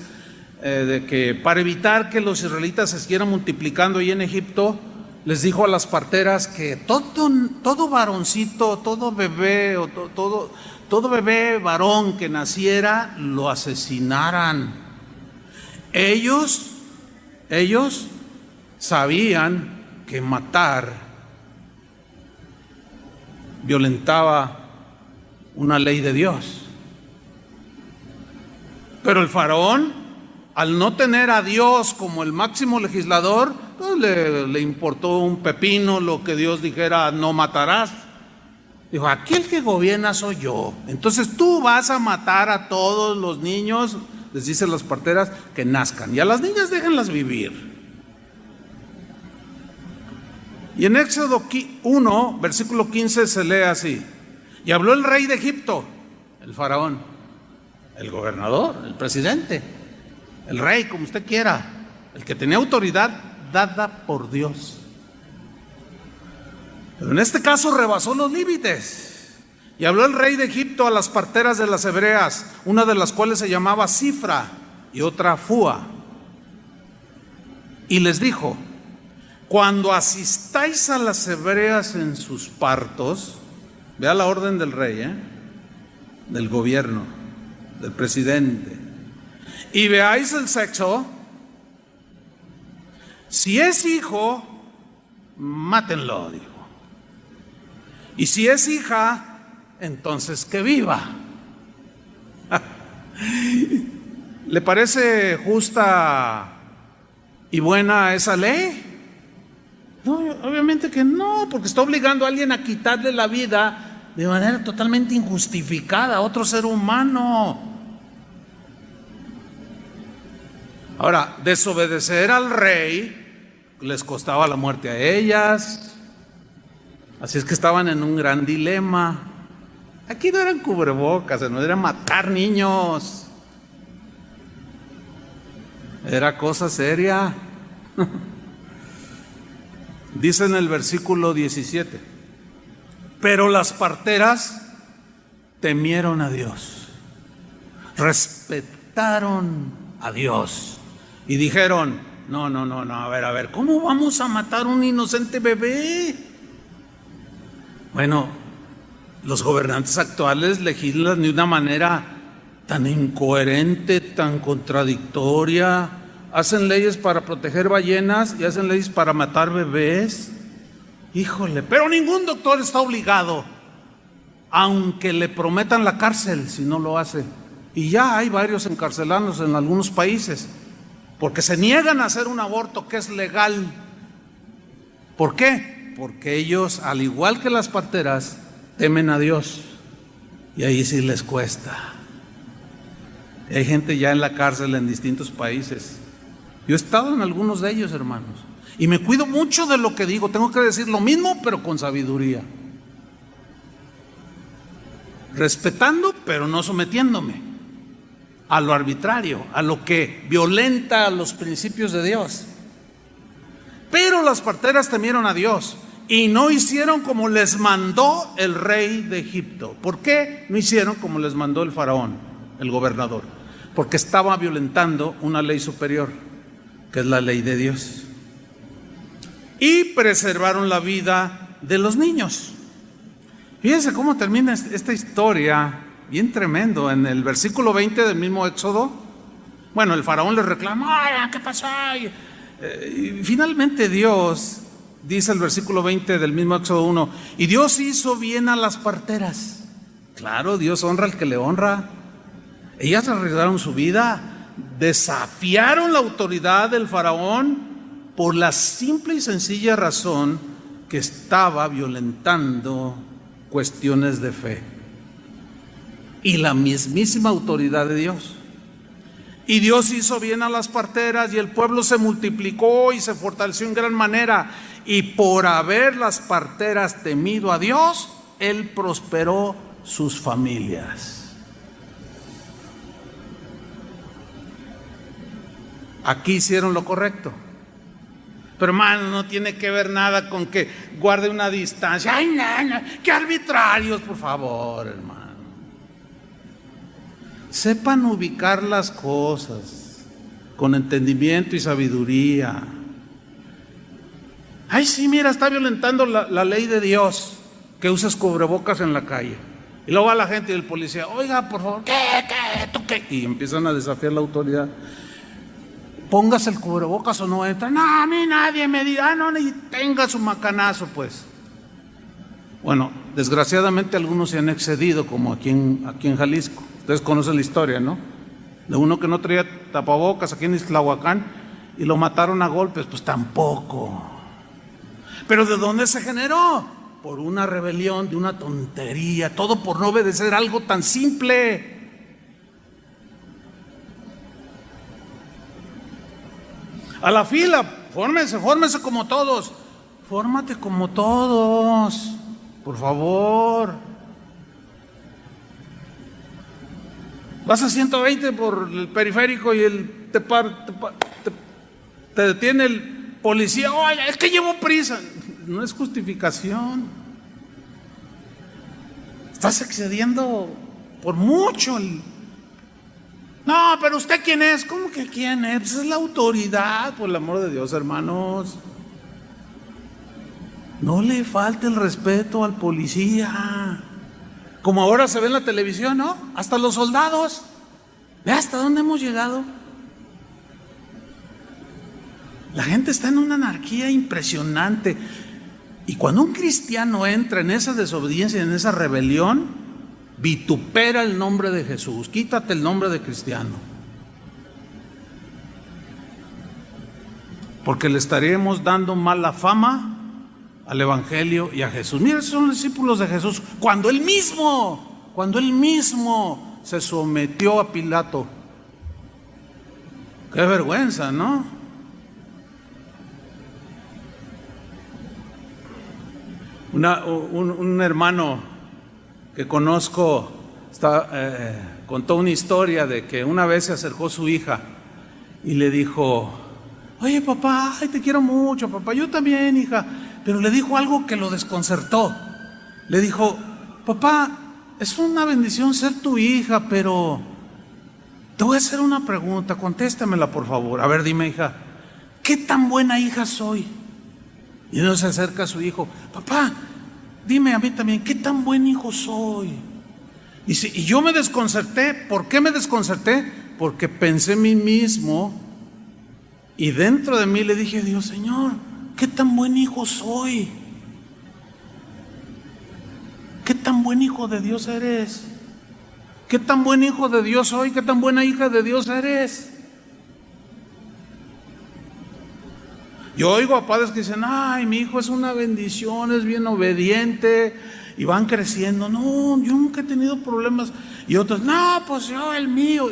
de que para evitar que los israelitas se siguieran multiplicando ahí en Egipto, les dijo a las parteras que todo varoncito, todo bebé o todo bebé varón que naciera lo asesinaran. Ellos sabían que matar violentaba una ley de Dios. Pero el faraón, al no tener a Dios como el máximo legislador, pues le importó un pepino lo que Dios dijera: no matarás. Dijo: aquí el que gobierna soy yo. Entonces tú vas a matar a todos los niños, les dicen las parteras, que nazcan. Y a las niñas déjenlas vivir. Y en Éxodo 1, versículo 15 se lee así: y habló el rey de Egipto, el faraón, el gobernador, el presidente, el rey, como usted quiera, el que tenía autoridad dada por Dios. Pero en este caso rebasó los límites. Y habló el rey de Egipto a las parteras de las hebreas, una de las cuales se llamaba Cifra y otra Fúa. Y les dijo: cuando asistáis a las hebreas en sus partos, vea la orden del rey, del gobierno, del presidente, y veáis el sexo, si es hijo, mátenlo, dijo. Y si es hija, entonces que viva. ¿Le parece justa y buena esa ley? No, obviamente que no, porque está obligando a alguien a quitarle la vida de manera totalmente injustificada a otro ser humano. Ahora, desobedecer al rey les costaba la muerte a ellas. Así es que estaban en un gran dilema. Aquí no eran cubrebocas, no era matar niños. Era cosa seria. Dice en el versículo 17: pero las parteras temieron a Dios, respetaron a Dios y dijeron: no, a ver, ¿cómo vamos a matar un inocente bebé? Bueno, los gobernantes actuales legislan de una manera tan incoherente, tan contradictoria. Hacen leyes para proteger ballenas y hacen leyes para matar bebés. Híjole, pero ningún doctor está obligado, aunque le prometan la cárcel si no lo hace. Y ya hay varios encarcelados en algunos países porque se niegan a hacer un aborto que es legal. ¿Por qué? Porque ellos, al igual que las parteras, temen a Dios. Y ahí sí les cuesta. Hay gente ya en la cárcel en distintos países. Yo he estado en algunos de ellos, hermanos, y me cuido mucho de lo que digo. Tengo que decir lo mismo, pero con sabiduría, respetando, pero no sometiéndome a lo arbitrario, a lo que violenta los principios de Dios. Pero las parteras temieron a Dios y no hicieron como les mandó el rey de Egipto. ¿Por qué no hicieron como les mandó el faraón, el gobernador? Porque estaba violentando una ley superior, que es la ley de Dios. Y preservaron la vida de los niños. Fíjense cómo termina esta historia, bien tremendo. En el versículo 20 del mismo Éxodo, bueno, el faraón les reclama: ¿qué pasó? Y finalmente Dios, dice el versículo 20 del mismo Éxodo 1, y Dios hizo bien a las parteras. Claro, Dios honra al que le honra. Ellas arriesgaron su vida, desafiaron la autoridad del faraón por la simple y sencilla razón que estaba violentando cuestiones de fe y la mismísima autoridad de Dios. Y Dios hizo bien a las parteras y el pueblo se multiplicó y se fortaleció en gran manera. Y por haber las parteras temido a Dios, Él prosperó sus familias. Aquí hicieron lo correcto. Pero hermano, no tiene que ver nada con que guarde una distancia. Ay, no, qué arbitrarios, por favor, hermano. Sepan ubicar las cosas con entendimiento y sabiduría. Ay, sí, mira, está violentando la ley de Dios, que uses cubrebocas en la calle. Y luego va la gente y el policía, oiga, por favor, ¿qué? ¿Tú qué? Y empiezan a desafiar la autoridad. Póngase el cubrebocas o no entra. No, a mí nadie me diga, no, ni tenga su macanazo, pues. Bueno, desgraciadamente algunos se han excedido, como aquí en Jalisco. Ustedes conocen la historia, ¿no? De uno que no traía tapabocas aquí en Ixtlahuacán y lo mataron a golpes, pues tampoco. ¿Pero de dónde se generó? Por una rebelión, de una tontería, todo por no obedecer algo tan simple. A la fila, fórmese como todos. Fórmate como todos, por favor. Vas a 120 por el periférico y te detiene el policía. Oye, es que llevo prisa. No es justificación. Estás excediendo por mucho. No, pero ¿usted quién es? ¿Cómo que quién es? Pues es la autoridad, por el amor de Dios, hermanos. No le falte el respeto al policía. Como ahora se ve en la televisión, ¿no? Hasta los soldados. Ve hasta dónde hemos llegado. La gente está en una anarquía impresionante. Y cuando un cristiano entra en esa desobediencia, en esa rebelión, vitupera el nombre de Jesús. Quítate el nombre de cristiano. Porque le estaríamos dando mala fama al Evangelio y a Jesús. Mira, esos son los discípulos de Jesús. Cuando él mismo se sometió a Pilato. Qué vergüenza, ¿no? Un hermano que conozco contó una historia de que una vez se acercó su hija y le dijo: oye papá, ay, te quiero mucho papá, yo también hija. Pero le dijo algo que lo desconcertó. Le dijo: papá, es una bendición ser tu hija, pero te voy a hacer una pregunta, contéstamela por favor. A ver, dime hija, ¿qué tan buena hija soy? Y uno se acerca a su hijo: papá, dime a mí también, ¿qué tan buen hijo soy? Y yo me desconcerté. ¿Por qué me desconcerté? Porque pensé en mí mismo y dentro de mí le dije: Dios, Señor, ¿qué tan buen hijo soy? ¿Qué tan buen hijo de Dios eres? ¿Qué tan buen hijo de Dios soy? ¿Qué tan buena hija de Dios eres? Yo oigo a padres que dicen: ay, mi hijo es una bendición, es bien obediente, y van creciendo. No, yo nunca he tenido problemas. Y otros: no, pues yo, el mío.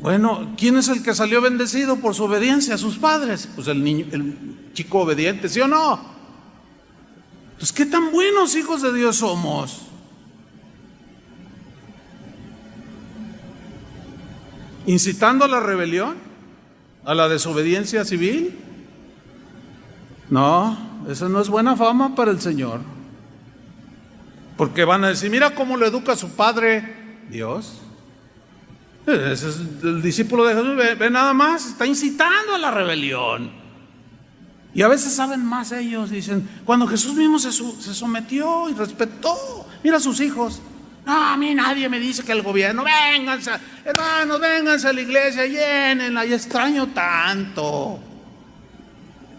Bueno, ¿quién es el que salió bendecido por su obediencia a sus padres? Pues el niño, el chico obediente, ¿sí o no? Entonces, ¿qué tan buenos hijos de Dios somos? ¿Incitando a la rebelión? ¿A la desobediencia civil? No, eso no es buena fama para el Señor. Porque van a decir: mira cómo lo educa su padre Dios. Ese es el discípulo de Jesús. Ve nada más, está incitando a la rebelión. Y a veces saben más ellos. Dicen: cuando Jesús mismo se sometió y respetó. Mira a sus hijos. No, a mí nadie me dice que el gobierno. Vénganse, hermanos, vénganse a la iglesia, llénenla. Y extraño tanto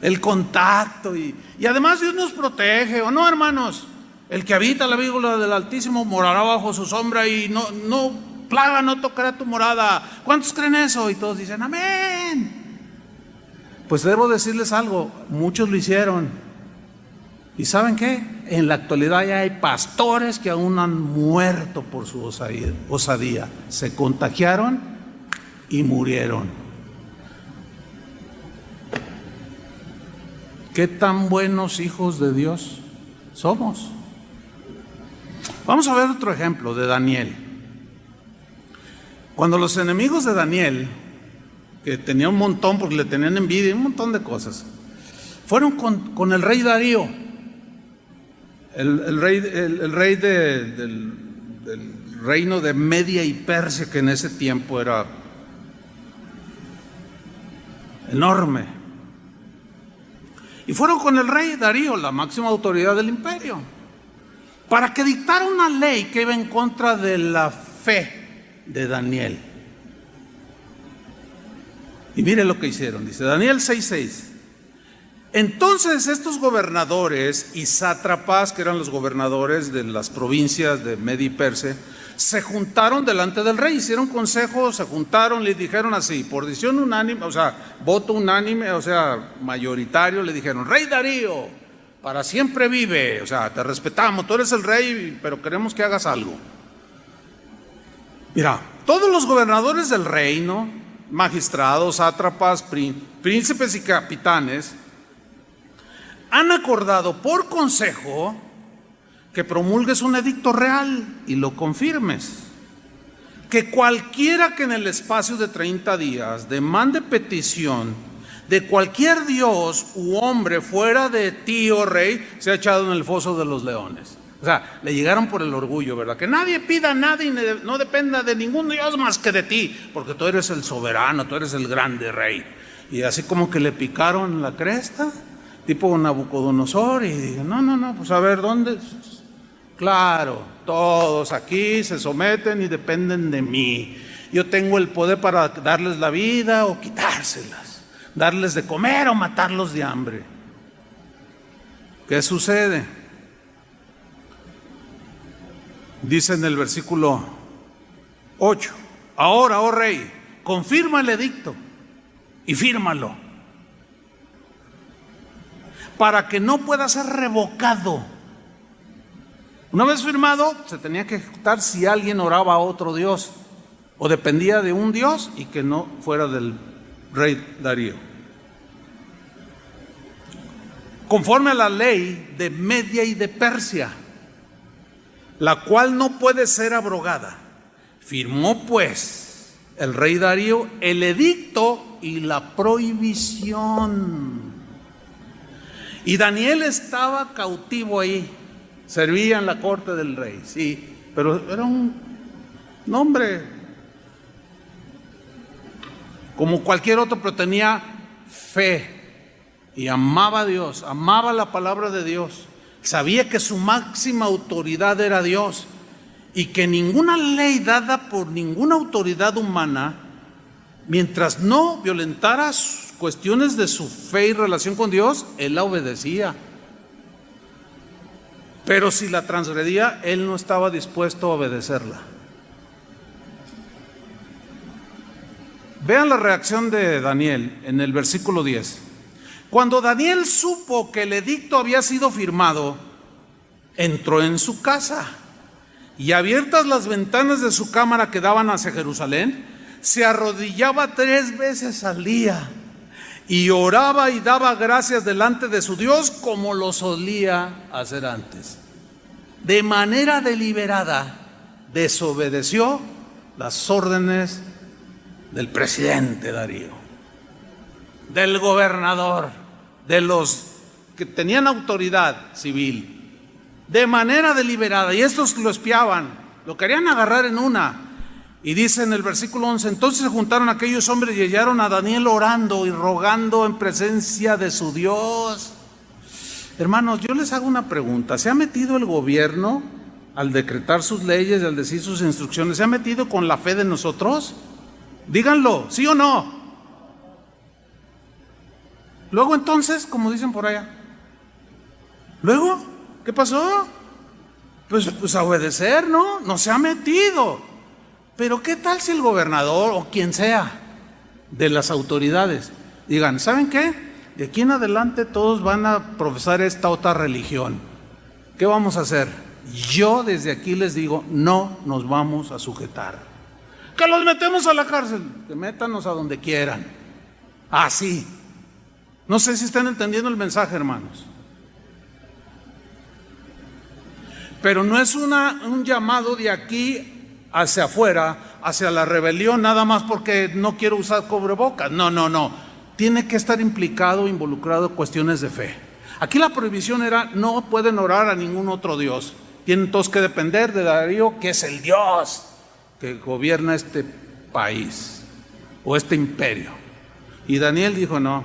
el contacto. Y además Dios nos protege, ¿o no, hermanos? El que habita la víbora del Altísimo morará bajo su sombra, y no plaga no tocará tu morada. ¿Cuántos creen eso? Y todos dicen: amén. Pues debo decirles algo: muchos lo hicieron. ¿Y saben qué? En la actualidad ya hay pastores que aún han muerto por su osadía. Se contagiaron y murieron. ¿Qué tan buenos hijos de Dios somos? Vamos a ver otro ejemplo de Daniel. Cuando los enemigos de Daniel, que tenía un montón porque le tenían envidia y un montón de cosas, fueron con el rey Darío, el rey del reino de Media y Persia, que en ese tiempo era enorme. Y fueron con el rey Darío, la máxima autoridad del imperio, para que dictara una ley que iba en contra de la fe de Daniel. Y mire lo que hicieron, dice Daniel 6:6. Entonces estos gobernadores y sátrapas, que eran los gobernadores de las provincias de Media y Persia, se juntaron delante del rey, hicieron consejo, se juntaron, le dijeron así, por decisión unánime, o sea, voto unánime, o sea, mayoritario, le dijeron: Rey Darío, para siempre vive, o sea, te respetamos, tú eres el rey, pero queremos que hagas algo. Mira, todos los gobernadores del reino, magistrados, sátrapas, príncipes y capitanes, han acordado por consejo que promulgues un edicto real y lo confirmes, que cualquiera que en el espacio de 30 días demande petición de cualquier dios u hombre fuera de ti, oh rey, sea echado en el foso de los leones. O sea, le llegaron por el orgullo, ¿verdad? Que nadie pida nada y no dependa de ningún dios más que de ti, porque tú eres el soberano, tú eres el grande rey. Y así como que le picaron la cresta, tipo Nabucodonosor, y dije, no, pues a ver, ¿dónde? Claro, todos aquí se someten y dependen de mí. Yo tengo el poder para darles la vida o quitárselas, darles de comer o matarlos de hambre. ¿Qué sucede? Dice en el versículo 8: ahora, oh rey, confirma el edicto y fírmalo, para que no pueda ser revocado. Una vez firmado, se tenía que ejecutar si alguien oraba a otro dios o dependía de un dios y que no fuera del rey Darío. Conforme a la ley de Media y de Persia, la cual no puede ser abrogada, firmó pues el rey Darío el edicto y la prohibición. Y Daniel estaba cautivo ahí, servía en la corte del rey, sí, pero era un hombre como cualquier otro, pero tenía fe y amaba a Dios, amaba la palabra de Dios. Sabía que su máxima autoridad era Dios y que ninguna ley dada por ninguna autoridad humana, mientras no violentara cuestiones de su fe y relación con Dios, él la obedecía. Pero si la transgredía, él no estaba dispuesto a obedecerla. Vean la reacción de Daniel en el versículo 10. Cuando Daniel supo que el edicto había sido firmado, entró en su casa y, abiertas las ventanas de su cámara que daban hacia Jerusalén, se arrodillaba 3 veces al día y oraba y daba gracias delante de su Dios como lo solía hacer antes. De manera deliberada desobedeció las órdenes del presidente Darío, del gobernador, de los que tenían autoridad civil, de manera deliberada. Y estos lo espiaban, lo querían agarrar en una. Y dice en el versículo 11: entonces se juntaron aquellos hombres y hallaron a Daniel orando y rogando en presencia de su Dios. Hermanos, yo les hago una pregunta. ¿Se ha metido el gobierno al decretar sus leyes y al decir sus instrucciones? ¿Se ha metido con la fe de nosotros? Díganlo, ¿sí o no? Luego entonces, como dicen por allá, luego, ¿qué pasó? Pues a obedecer, ¿no? No se ha metido. Pero ¿qué tal si el gobernador o quien sea de las autoridades digan: ¿saben qué? De aquí en adelante todos van a profesar esta otra religión. ¿Qué vamos a hacer? Yo desde aquí les digo, no nos vamos a sujetar. Que los metemos a la cárcel, que métanos a donde quieran. Así. No sé si están entendiendo el mensaje, hermanos. Pero no es un llamado de aquí hacia afuera, hacia la rebelión, nada más porque no quiero usar cubrebocas. No. Tiene que estar implicado, involucrado cuestiones de fe. Aquí la prohibición era: no pueden orar a ningún otro Dios. Tienen todos que depender de Darío, que es el Dios que gobierna este país o este imperio. Y Daniel dijo: no.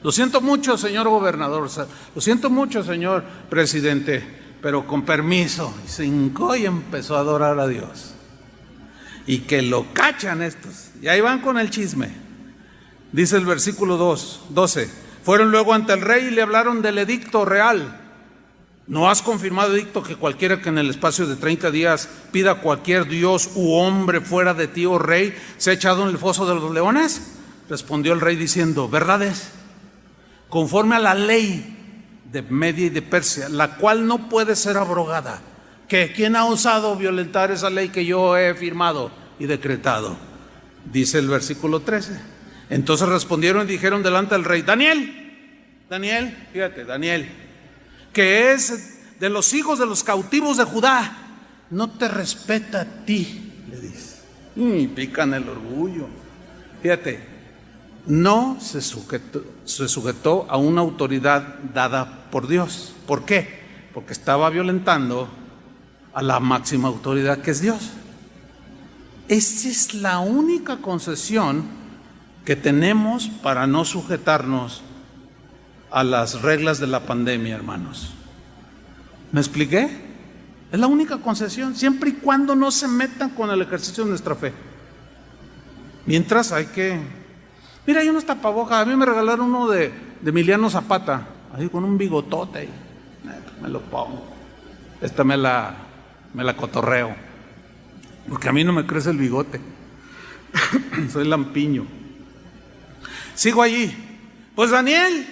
Lo siento mucho, señor gobernador. Lo siento mucho, señor presidente. pero con permiso, y se hincó y empezó a adorar a Dios. Y que lo cachan estos, y ahí van con el chisme. Dice el versículo 12: fueron luego ante el rey y le hablaron del edicto real. ¿No has confirmado edicto que cualquiera que en el espacio de 30 días pida a cualquier dios u hombre fuera de ti, oh rey, sea echado en el foso de los leones? Respondió el rey diciendo: verdad es, conforme a la ley de Media y de Persia, la cual no puede ser abrogada. ¿Quién ha osado violentar esa ley que yo he firmado y decretado? Dice el versículo 13. Entonces respondieron y dijeron delante del rey: Daniel, fíjate, Daniel, que es de los hijos de los cautivos de Judá, no te respeta a ti, le dice. Y pican el orgullo. Fíjate, no se sujetó a una autoridad dada por Dios. ¿Por qué? Porque estaba violentando a la máxima autoridad, que es Dios. Esa es la única concesión que tenemos para no sujetarnos a las reglas de la pandemia, hermanos. ¿Me expliqué? Es la única concesión, siempre y cuando no se metan con el ejercicio de nuestra fe. Mientras hay que... Mira, hay unos tapabocas. A mí me regalaron uno de Emiliano Zapata, ahí con un bigotote. Me lo pongo. Esta me la cotorreo, porque a mí no me crece el bigote. Soy lampiño. Sigo allí. Pues Daniel,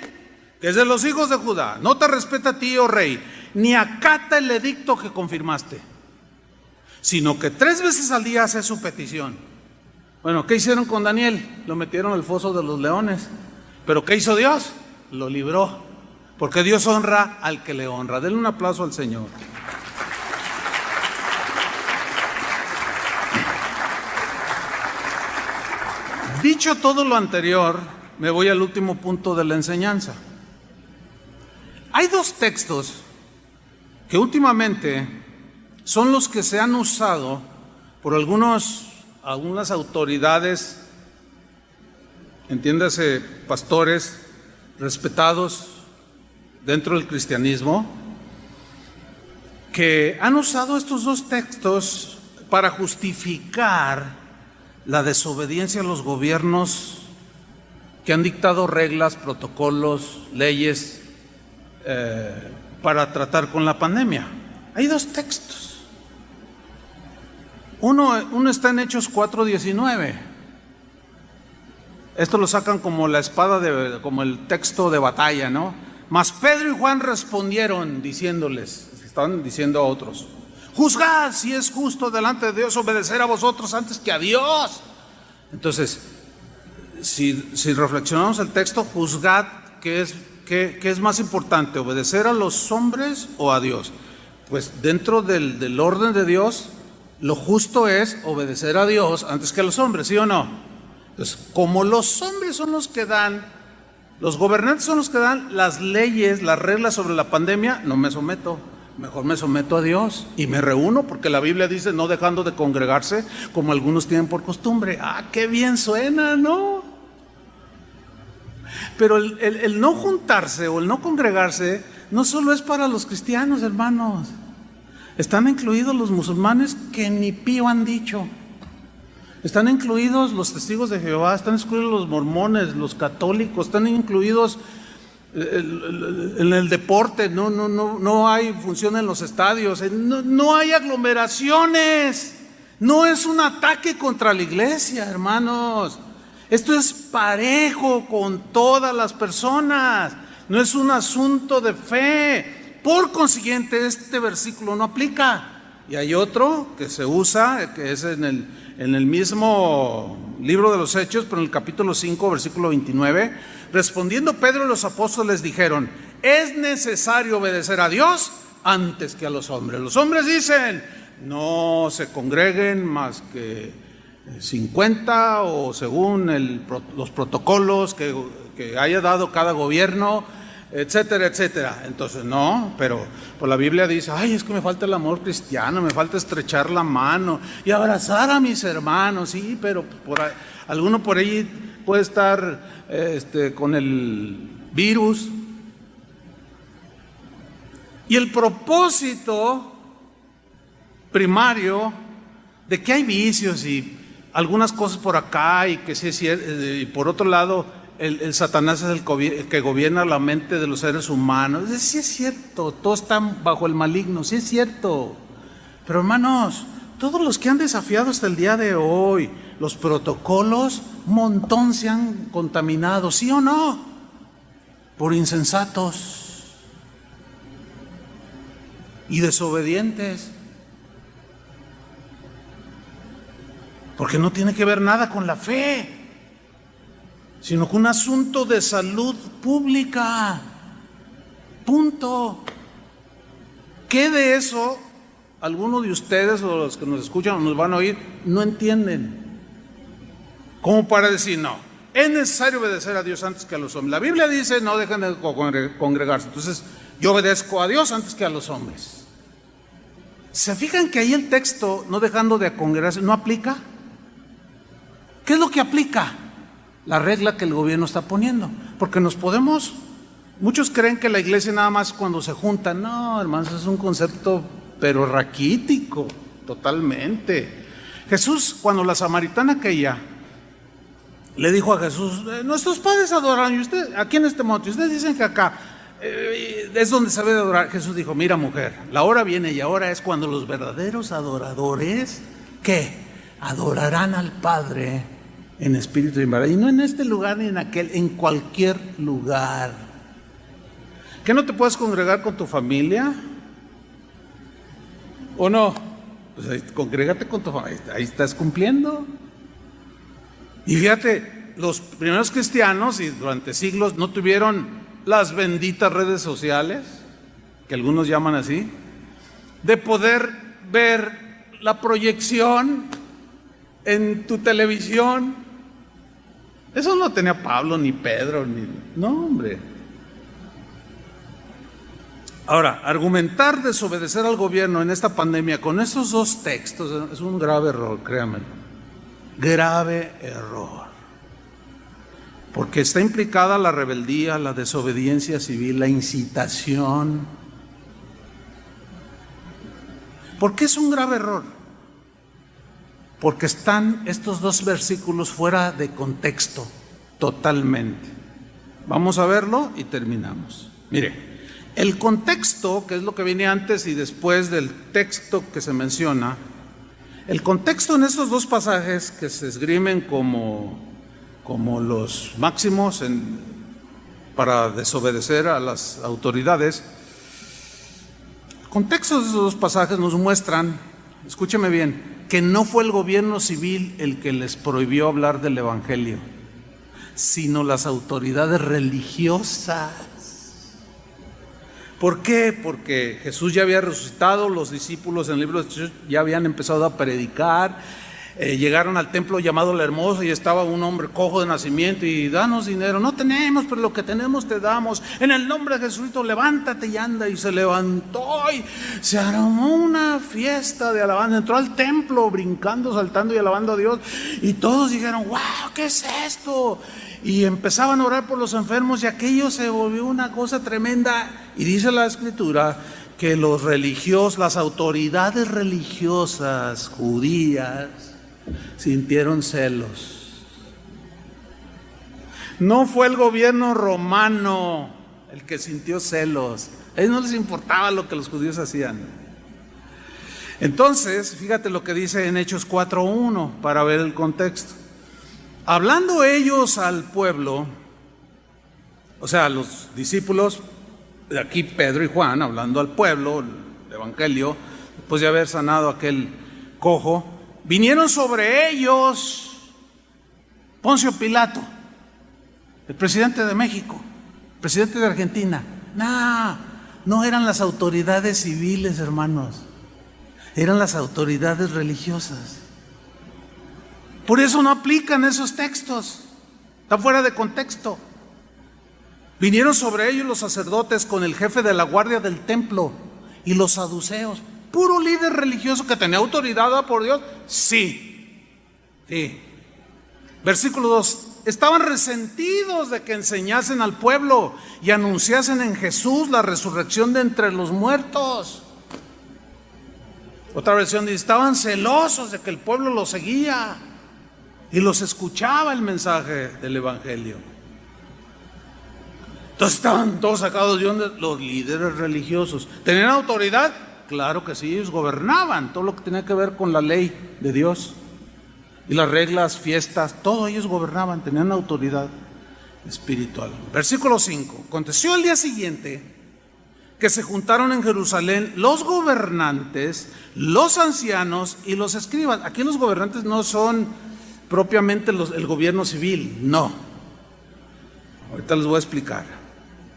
que es de los hijos de Judá, no te respeta a ti, oh rey, ni acata el edicto que confirmaste, sino que 3 veces al día hace su petición. Bueno, ¿qué hicieron con Daniel? Lo metieron al foso de los leones. ¿Pero qué hizo Dios? Lo libró, porque Dios honra al que le honra. Denle un aplauso al Señor. Dicho todo lo anterior, me voy al último punto de la enseñanza. Hay 2 textos que últimamente son los que se han usado por algunas autoridades, entiéndase, pastores respetados dentro del cristianismo, que han usado estos 2 textos para justificar la desobediencia a los gobiernos que han dictado reglas, protocolos, leyes para tratar con la pandemia. Hay 2 textos. Uno está en Hechos 4:19. Esto lo sacan como la espada, como el texto de batalla, ¿no? Mas Pedro y Juan respondieron diciéndoles, estaban diciendo a otros: juzgad si es justo delante de Dios obedecer a vosotros antes que a Dios. Entonces, si reflexionamos el texto, juzgad, ¿qué es más importante, obedecer a los hombres o a Dios? Pues dentro del orden de Dios, lo justo es obedecer a Dios antes que a los hombres, ¿sí o no? Entonces, como los hombres son los que dan, los gobernantes son los que dan las leyes, las reglas sobre la pandemia, no me someto. Mejor me someto a Dios y me reúno, porque la Biblia dice no dejando de congregarse como algunos tienen por costumbre. ¡Ah, qué bien suena!, ¿no? Pero el no juntarse o el no congregarse no solo es para los cristianos, hermanos. Están incluidos los musulmanes que ni pío han dicho. Están incluidos los testigos de Jehová, están incluidos los mormones, los católicos, están incluidos en el deporte. No hay función en los estadios, no hay aglomeraciones. No es un ataque contra la iglesia, hermanos. Esto es parejo con todas las personas, no es un asunto de fe. Por consiguiente, este versículo no aplica. Y hay otro que se usa, que es en el mismo libro de los Hechos, pero en el capítulo 5, versículo 29. Respondiendo Pedro y los apóstoles dijeron: es necesario obedecer a Dios antes que a los hombres. Los hombres dicen: no se congreguen más que 50 o según los protocolos que haya dado cada gobierno, etcétera, etcétera. Entonces no, pero por la Biblia dice: ay, es que me falta el amor cristiano, me falta estrechar la mano y abrazar a mis hermanos. Sí, pero alguno por ahí puede estar con el virus Y el propósito primario de que hay vicios y algunas cosas por acá y que sí es cierto, y por otro lado el Satanás es el que gobierna la mente de los seres humanos. Sí es cierto, todos están bajo el maligno, sí es cierto. Pero hermanos, todos los que han desafiado hasta el día de hoy los protocolos, un montón se han contaminado, ¿sí o no? Por insensatos y desobedientes. Porque no tiene que ver nada con la fe, sino con un asunto de salud pública. Punto. ¿Qué de eso algunos de ustedes o los que nos escuchan o nos van a oír no entienden? Como para decir, no, es necesario obedecer a Dios antes que a los hombres. La Biblia dice, no dejen de congregarse. Entonces, yo obedezco a Dios antes que a los hombres. ¿Se fijan que ahí el texto, no dejando de congregarse, no aplica? ¿Qué es lo que aplica? La regla que el gobierno está poniendo. Porque muchos creen que la iglesia nada más cuando se juntan. No, hermanos, es un concepto pero raquítico, totalmente. Jesús, cuando la samaritana aquella le dijo a Jesús, nuestros padres adoran, y usted, aquí en este monte, ustedes dicen que acá es donde se debe de adorar. Jesús dijo, mira mujer, la hora viene y ahora es cuando los verdaderos adoradores, ¿qué? Adorarán al Padre en espíritu y en verdad. Y no en este lugar ni en aquel, en cualquier lugar. ¿Qué no te puedes congregar con tu familia? ¿O no? Pues ahí, congrégate con tu familia, ahí estás cumpliendo. Y fíjate, los primeros cristianos y durante siglos no tuvieron las benditas redes sociales, que algunos llaman así, de poder ver la proyección en tu televisión. Eso no tenía Pablo ni Pedro, no, hombre. Ahora, argumentar desobedecer al gobierno en esta pandemia con estos dos textos es un grave error, créanme. Grave error. Porque está implicada la rebeldía, la desobediencia civil, la incitación. ¿Por qué es un grave error? Porque están estos dos versículos fuera de contexto, totalmente. Vamos a verlo y terminamos. Mire, el contexto, que es lo que viene antes y después del texto que se menciona, el contexto en estos dos pasajes que se esgrimen como los máximos para desobedecer a las autoridades, el contexto de esos dos pasajes nos muestran, escúcheme bien, que no fue el gobierno civil el que les prohibió hablar del evangelio, sino las autoridades religiosas. ¿Por qué? Porque Jesús ya había resucitado, los discípulos en el libro de Hechos ya habían empezado a predicar, llegaron al templo llamado La Hermosa y estaba un hombre cojo de nacimiento y danos dinero. No tenemos, pero lo que tenemos te damos. En el nombre de Jesucristo, levántate y anda. Y se levantó y se armó una fiesta de alabanza. Entró al templo brincando, saltando y alabando a Dios. Y todos dijeron, wow, ¿qué es esto? Y empezaban a orar por los enfermos y aquello se volvió una cosa tremenda. Y dice la Escritura que los religiosos, las autoridades religiosas judías, sintieron celos. No fue el gobierno romano el que sintió celos. A ellos no les importaba lo que los judíos hacían. Entonces, fíjate lo que dice en Hechos 4:1 para ver el contexto. Hablando ellos al pueblo, o sea, los discípulos, de aquí Pedro y Juan, hablando al pueblo, el evangelio, después de haber sanado a aquel cojo, vinieron sobre ellos Poncio Pilato, el presidente de México, el presidente de Argentina. No eran las autoridades civiles, hermanos, eran las autoridades religiosas. Por eso no aplican esos textos, está fuera de contexto. Vinieron sobre ellos los sacerdotes con el jefe de la guardia del templo y los saduceos, puro líder religioso que tenía autoridad por Dios. Sí. Versículo 2. Estaban resentidos de que enseñasen al pueblo y anunciasen en Jesús la resurrección de entre los muertos. Otra versión dice, estaban celosos de que el pueblo los seguía y los escuchaba el mensaje del evangelio. Entonces estaban todos sacados de onda los líderes religiosos. ¿Tenían autoridad? Claro que sí, ellos gobernaban todo lo que tenía que ver con la ley de Dios. Y las reglas, fiestas, todo ellos gobernaban, tenían autoridad espiritual. Versículo 5. Aconteció al día siguiente que se juntaron en Jerusalén los gobernantes, los ancianos y los escribas. Aquí los gobernantes no son propiamente el gobierno civil, no. Ahorita les voy a explicar.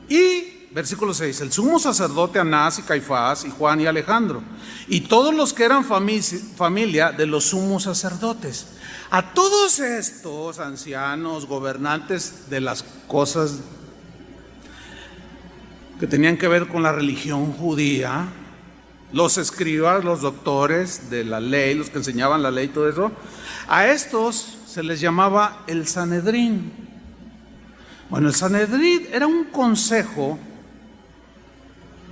Y versículo 6, el sumo sacerdote Anás y Caifás y Juan y Alejandro y todos los que eran familia de los sumos sacerdotes. A todos estos ancianos, gobernantes de las cosas que tenían que ver con la religión judía, los escribas, los doctores de la ley, los que enseñaban la ley y todo eso, a estos se les llamaba el Sanedrín. Bueno, el Sanedrín era un consejo,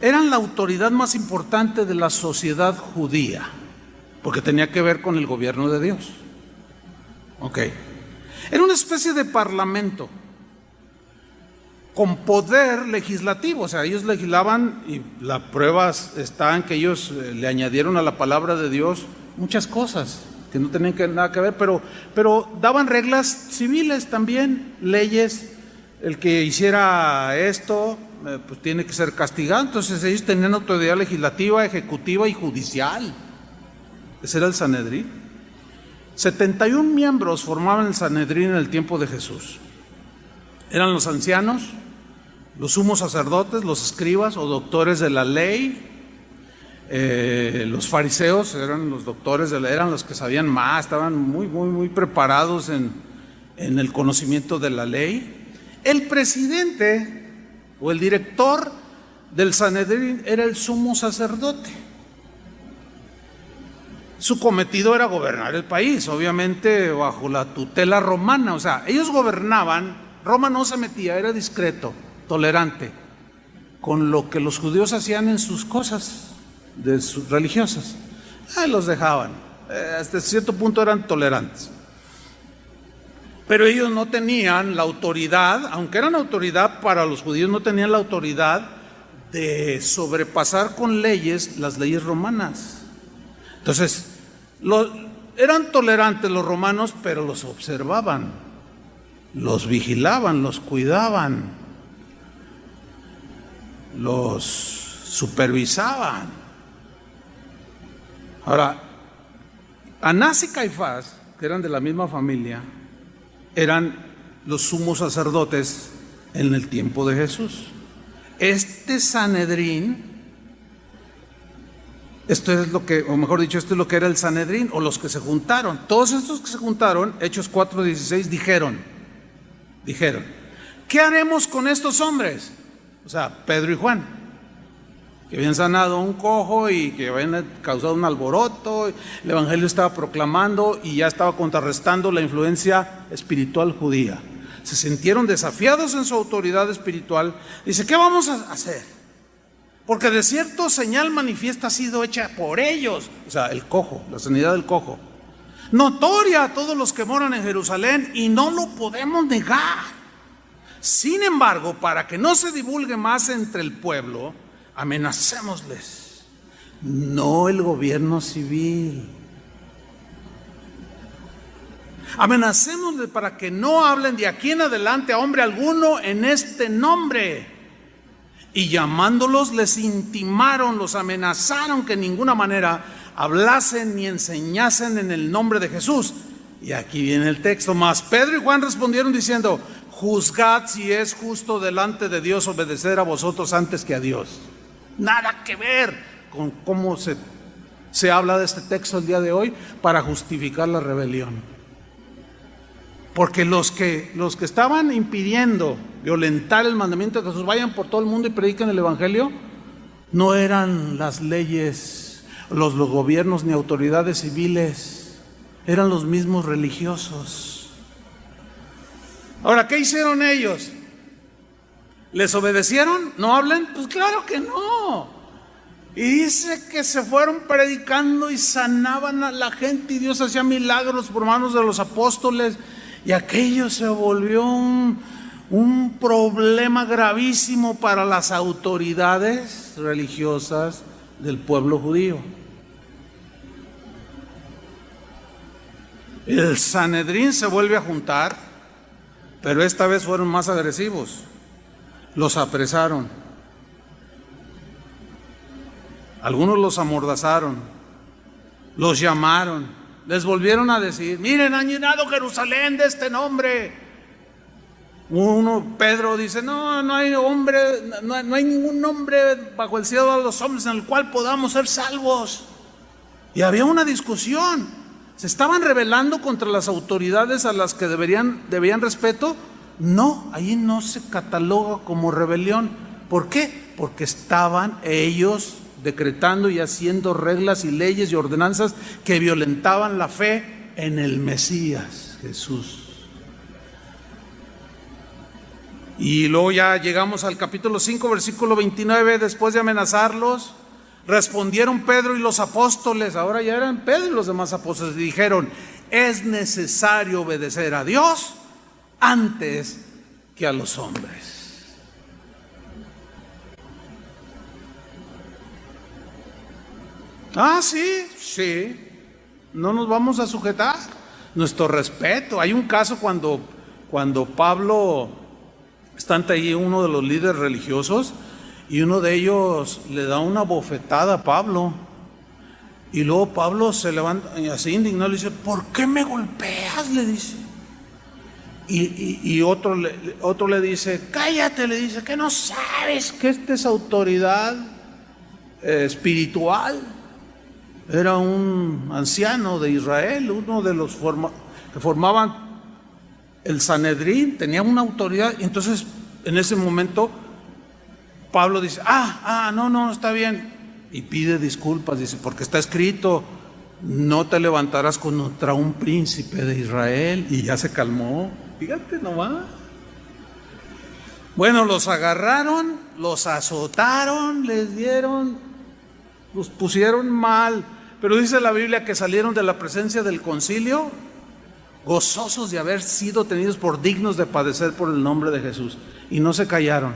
eran la autoridad más importante de la sociedad judía, porque tenía que ver con el gobierno de Dios. Ok. Era una especie de parlamento con poder legislativo, o sea, ellos legislaban y la prueba está en que ellos le añadieron a la palabra de Dios muchas cosas que no tenían nada que ver, pero daban reglas civiles también, leyes. El que hiciera esto, pues tiene que ser castigado. Entonces ellos tenían autoridad legislativa, ejecutiva y judicial. Ese era el Sanedrín. 71 miembros formaban el Sanedrín en el tiempo de Jesús. Eran los ancianos, los sumos sacerdotes, los escribas o doctores de la ley. Los fariseos eran los doctores eran los que sabían más, estaban muy preparados en el conocimiento de la ley. El presidente o el director del Sanedrín era el sumo sacerdote. Su cometido era gobernar el país, obviamente bajo la tutela romana. O sea, ellos gobernaban, Roma no se metía, era discreto, tolerante con lo que los judíos hacían en sus cosas religiosas. Los dejaban, hasta cierto punto eran tolerantes. Pero ellos no tenían la autoridad, aunque eran autoridad para los judíos, no tenían la autoridad de sobrepasar con leyes las leyes romanas. Entonces, eran tolerantes los romanos, pero los observaban, los vigilaban, los cuidaban, los supervisaban. Ahora, Anás y Caifás, que eran de la misma familia, eran los sumos sacerdotes en el tiempo de Jesús. Este Sanedrín, esto es lo que, o mejor dicho, esto es lo que era el Sanedrín, o los que se juntaron. Todos estos que se juntaron, Hechos 4:16, dijeron, ¿qué haremos con estos hombres? O sea, Pedro y Juan, que habían sanado a un cojo y que habían causado un alboroto, el evangelio estaba proclamando y ya estaba contrarrestando la influencia espiritual judía. Se sintieron desafiados en su autoridad espiritual. Dice, ¿qué vamos a hacer? Porque de cierto señal manifiesta ha sido hecha por ellos, o sea, el cojo, la sanidad del cojo, notoria a todos los que moran en Jerusalén, y no lo podemos negar. Sin embargo, para que no se divulgue más entre el pueblo, amenacémosles, no el gobierno civil. Amenacémosles para que no hablen de aquí en adelante a hombre alguno en este nombre. Y llamándolos les intimaron, los amenazaron que en ninguna manera hablasen ni enseñasen en el nombre de Jesús. Y aquí viene el texto. Mas Pedro y Juan respondieron diciendo, juzgad si es justo delante de Dios obedecer a vosotros antes que a Dios. Nada que ver con cómo se habla de este texto el día de hoy para justificar la rebelión. Porque los que estaban impidiendo violentar el mandamiento de Jesús, vayan por todo el mundo y prediquen el evangelio, no eran las leyes, los gobiernos ni autoridades civiles, eran los mismos religiosos. Ahora, ¿qué hicieron ellos? ¿Les obedecieron? ¿No hablen? Pues claro que no. Y dice que se fueron predicando y sanaban a la gente y Dios hacía milagros por manos de los apóstoles. Y aquello se volvió un problema gravísimo para las autoridades religiosas del pueblo judío. El Sanedrín se vuelve a juntar, pero esta vez fueron más agresivos. Los apresaron. Algunos los amordazaron, los llamaron, les volvieron a decir: miren, han llenado Jerusalén de este nombre. Pedro dice: no hay hombre, no hay ningún nombre bajo el cielo de los hombres en el cual podamos ser salvos. Y había una discusión. ¿Se estaban rebelando contra las autoridades a las que debían respeto? No, ahí no se cataloga como rebelión. ¿Por qué? Porque estaban ellos decretando y haciendo reglas y leyes y ordenanzas que violentaban la fe en el Mesías, Jesús. Y luego ya llegamos al capítulo 5, versículo 29, después de amenazarlos, respondieron Pedro y los apóstoles, ahora ya eran Pedro y los demás apóstoles, y dijeron: es necesario obedecer a Dios antes que a los hombres. Sí, no nos vamos a sujetar. Nuestro respeto. Hay un caso cuando Pablo está ante ahí uno de los líderes religiosos y uno de ellos le da una bofetada a Pablo. Y luego Pablo se levanta y así indignado le dice: ¿por qué me golpeas?, le dice. Y otro le dice: cállate, le dice, que no sabes que esta es autoridad espiritual. Era un anciano de Israel, uno de los que formaban el Sanedrín, tenía una autoridad. Y entonces en ese momento Pablo dice: no, está bien. Y pide disculpas, dice: porque está escrito, no te levantarás contra un príncipe de Israel. Y ya se calmó. Fíjate nomás. Bueno, los agarraron, los azotaron, los pusieron mal. Pero dice la Biblia que salieron de la presencia del concilio gozosos de haber sido tenidos por dignos de padecer por el nombre de Jesús. Y no se callaron.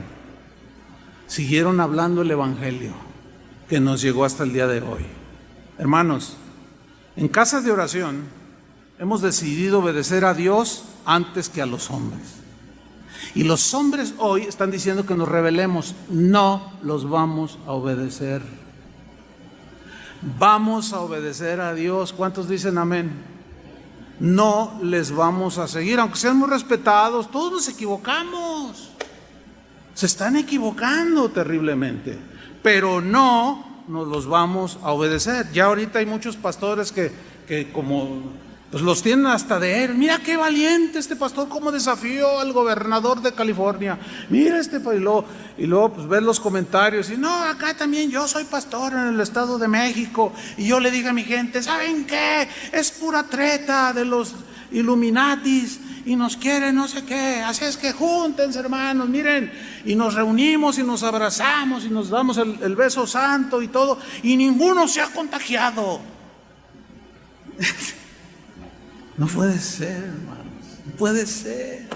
Siguieron hablando el evangelio que nos llegó hasta el día de hoy. Hermanos, en casa de oración hemos decidido obedecer a Dios antes que a los hombres. Y los hombres hoy están diciendo que nos rebelemos. No los vamos a obedecer. Vamos a obedecer a Dios. ¿Cuántos dicen amén? No les vamos a seguir, aunque sean muy respetados. Todos nos equivocamos. Se están equivocando terriblemente, pero no nos los vamos a obedecer. Ya ahorita hay muchos pastores que como pues los tienen hasta de él. Mira qué valiente este pastor, cómo desafió al gobernador de California. Mira y luego pues ves los comentarios y no, acá también yo soy pastor en el Estado de México y yo le digo a mi gente: ¿saben qué? Es pura treta de los Illuminatis y nos quieren no sé qué, así es que júntense, hermanos, miren, y nos reunimos y nos abrazamos y nos damos el beso santo y todo, y ninguno se ha contagiado. No puede ser, hermanos, no puede ser.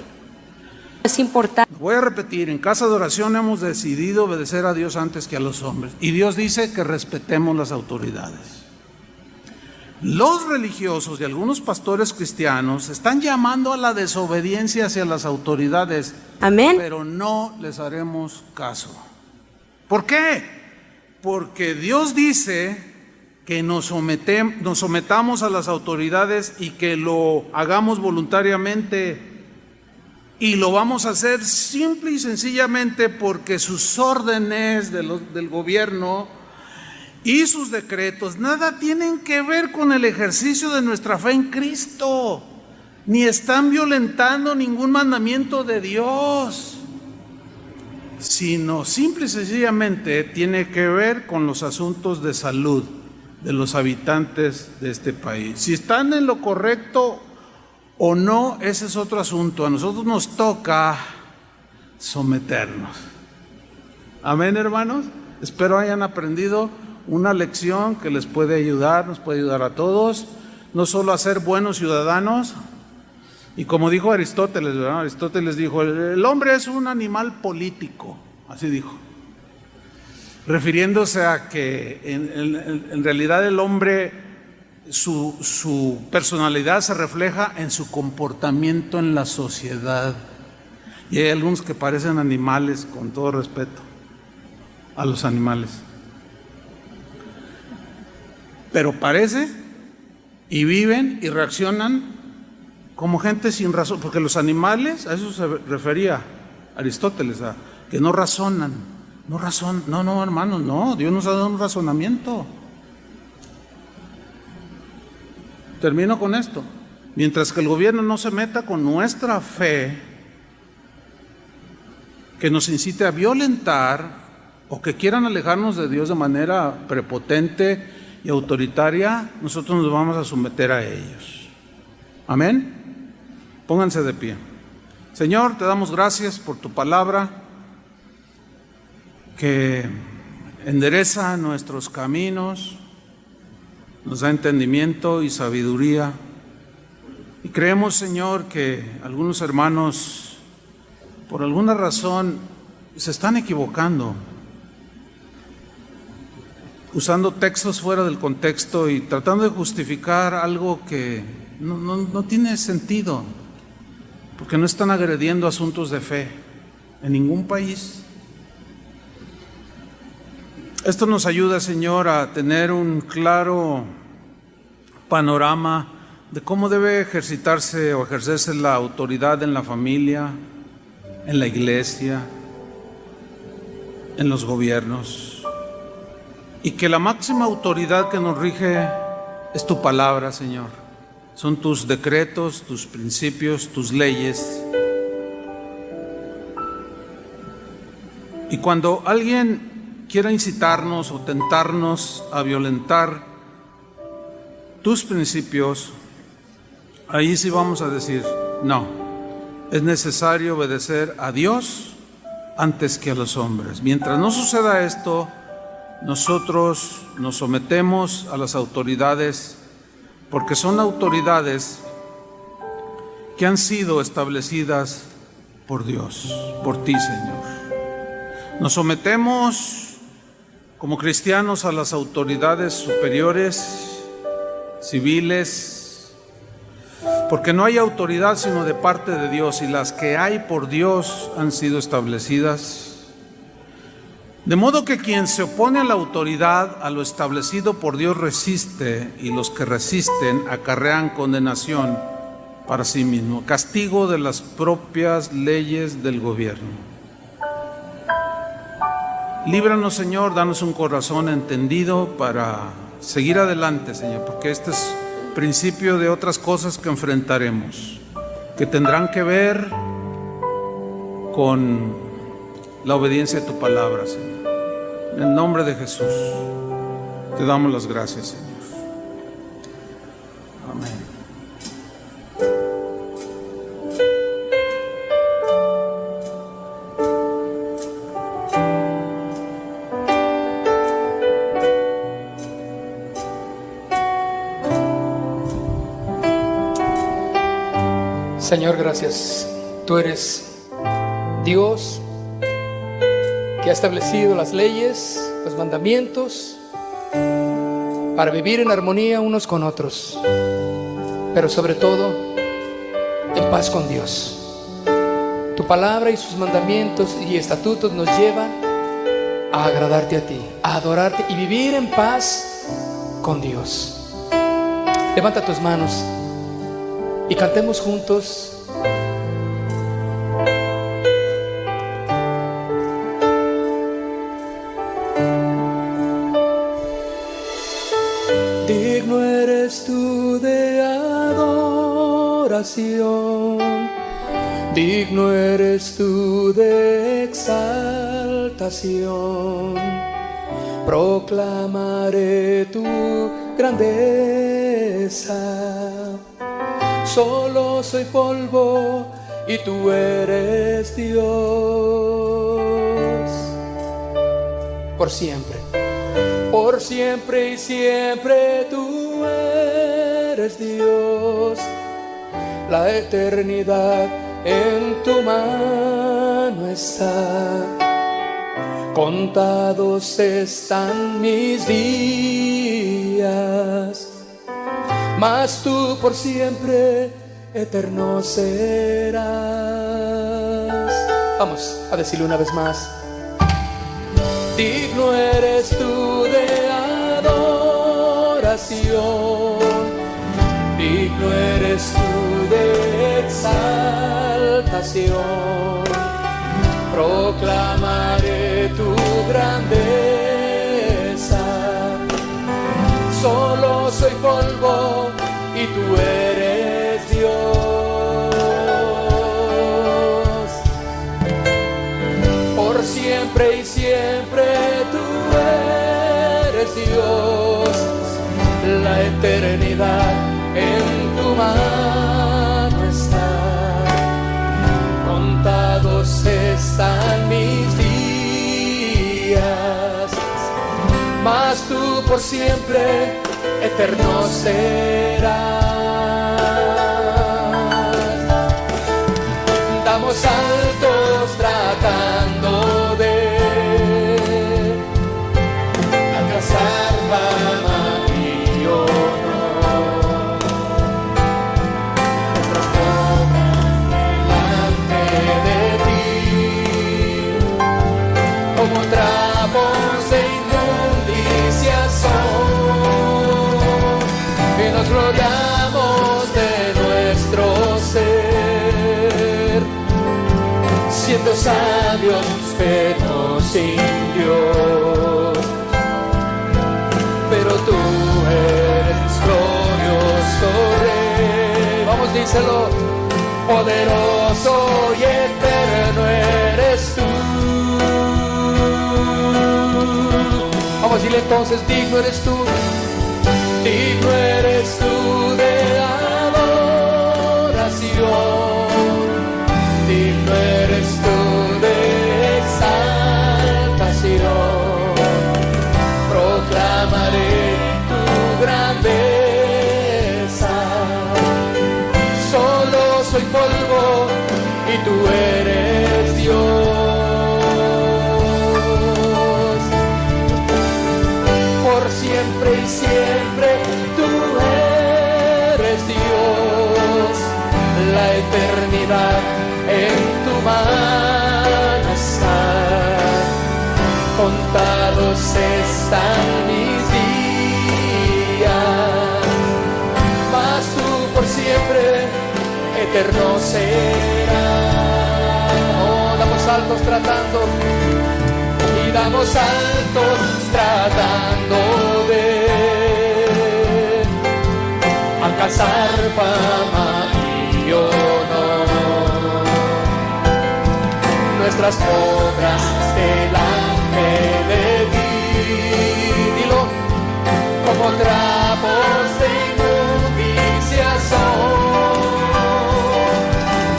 Es importante. Voy a repetir: en casa de oración hemos decidido obedecer a Dios antes que a los hombres. Y Dios dice que respetemos las autoridades. Los religiosos y algunos pastores cristianos están llamando a la desobediencia hacia las autoridades. Amén. Pero no les haremos caso. ¿Por qué? Porque Dios dice que nos sometamos a las autoridades y que lo hagamos voluntariamente, y lo vamos a hacer simple y sencillamente porque sus órdenes del gobierno y sus decretos nada tienen que ver con el ejercicio de nuestra fe en Cristo, ni están violentando ningún mandamiento de Dios, sino simple y sencillamente tiene que ver con los asuntos de salud de los habitantes de este país. Si están en lo correcto o no, ese es otro asunto. A nosotros nos toca someternos. Amén, hermanos. Espero hayan aprendido una lección que les puede ayudar, nos puede ayudar a todos, no solo a ser buenos ciudadanos. Y como dijo Aristóteles, ¿verdad? Aristóteles dijo, el hombre es un animal político, así dijo, refiriéndose a que en realidad el hombre, su personalidad se refleja en su comportamiento en la sociedad. Y hay algunos que parecen animales, con todo respeto a los animales, pero parece y viven y reaccionan como gente sin razón, porque los animales, a eso se refería Aristóteles, a que no razonan, no, hermanos, no, Dios nos ha dado un razonamiento. Termino con esto. Mientras que el gobierno no se meta con nuestra fe, que nos incite a violentar o que quieran alejarnos de Dios de manera prepotente y autoritaria, nosotros nos vamos a someter a ellos. Amén. Pónganse de pie. Señor, te damos gracias por tu palabra que endereza nuestros caminos, nos da entendimiento y sabiduría. Y creemos, Señor, que algunos hermanos, por alguna razón, se están equivocando, usando textos fuera del contexto y tratando de justificar algo que no tiene sentido, porque no están agrediendo asuntos de fe en ningún país. Esto nos ayuda, Señor, a tener un claro panorama de cómo debe ejercitarse o ejercerse la autoridad en la familia, en la iglesia, en los gobiernos, y que la máxima autoridad que nos rige es tu palabra, Señor. Son tus decretos, tus principios, tus leyes. Y cuando alguien quiera incitarnos o tentarnos a violentar tus principios, ahí sí vamos a decir, no, es necesario obedecer a Dios antes que a los hombres. Mientras no suceda esto, nosotros nos sometemos a las autoridades, porque son autoridades que han sido establecidas por Dios, por ti, Señor. Nos sometemos como cristianos a las autoridades superiores, civiles, porque no hay autoridad sino de parte de Dios, y las que hay por Dios han sido establecidas. De modo que quien se opone a la autoridad, a lo establecido por Dios, resiste, y los que resisten acarrean condenación para sí mismo, castigo de las propias leyes del gobierno. Líbranos, Señor, danos un corazón entendido para seguir adelante, Señor, porque este es principio de otras cosas que enfrentaremos, que tendrán que ver con la obediencia de tu palabra, Señor. En el nombre de Jesús te damos las gracias, Señor. Amén. Señor, gracias. Tú eres Dios que ha establecido las leyes, los mandamientos, para vivir en armonía unos con otros, pero sobre todo en paz con Dios. Tu palabra y sus mandamientos y estatutos nos llevan a agradarte a ti, a adorarte y vivir en paz con Dios. Levanta tus manos y cantemos juntos. Digno eres tú de adoración, digno eres tú de exaltación. Proclamaré tu grandeza, Solo soy polvo y tú eres Dios. Por siempre y siempre tú eres Dios. La eternidad en tu mano está. Contados están mis días, mas tú por siempre eterno serás. Vamos a decirlo una vez más. Digno eres tú de adoración, digno eres tú de exaltación. Proclamaré tu grandeza. Solo soy polvo y tú eres Dios. Por siempre y siempre tú eres Dios. La eternidad en tu mano está. Contados están mis días, mas tú por siempre eterno serás. Damos saltos tratando de alcanzar fama y honor. Nuestras obras delante de ti, como trapos de inmundicia son, que nos gloriamos de nuestro ser, siendo sabios pero sin Dios. Pero tú eres glorioso Rey. Vamos, díselo. Poderoso y eterno eres tú. Vamos a decirle entonces, digno eres tú. Digno eres tú de adoración, digno eres tú de exaltación. Proclamaré tu grandeza. Solo soy polvo y tú eres Dios. Por siempre y siempre tú eres Dios. La eternidad en tu mano está. Contados están mis días, mas tú por siempre eterno serás. Oh, damos saltos tratando, y damos saltos tratando de alcanzar fama y honor. Nuestras obras delante de ti, dilo, como trapos de inmundicia son.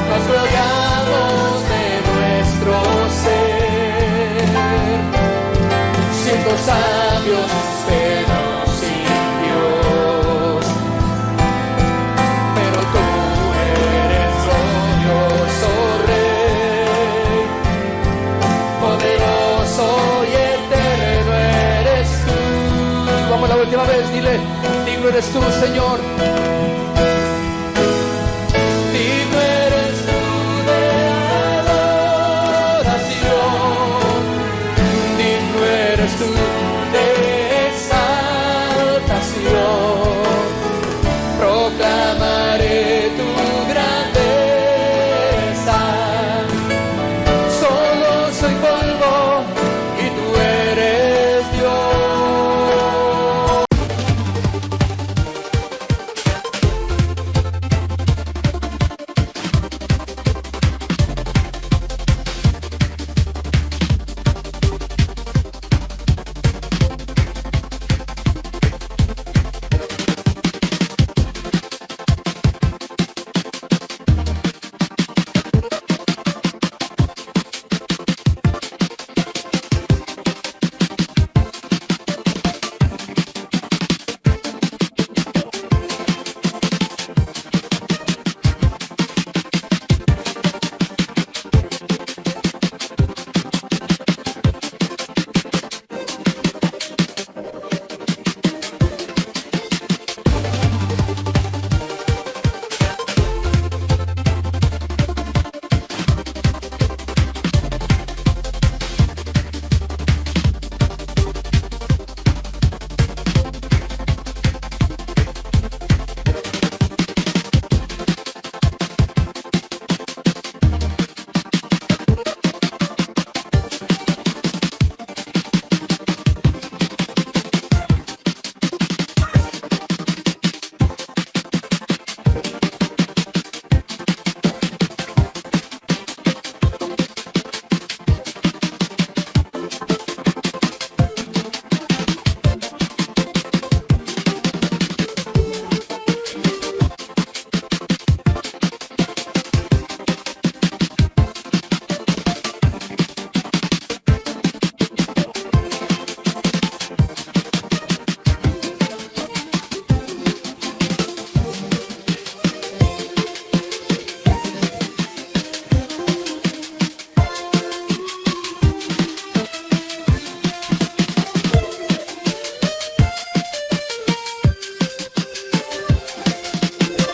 Nos gloriamos de nuestro ser, siendo sabios pero sin Dios. Pero tú eres glorioso Rey, poderoso y eterno eres tú. Vamos la última vez, dile, digno eres tú, Señor.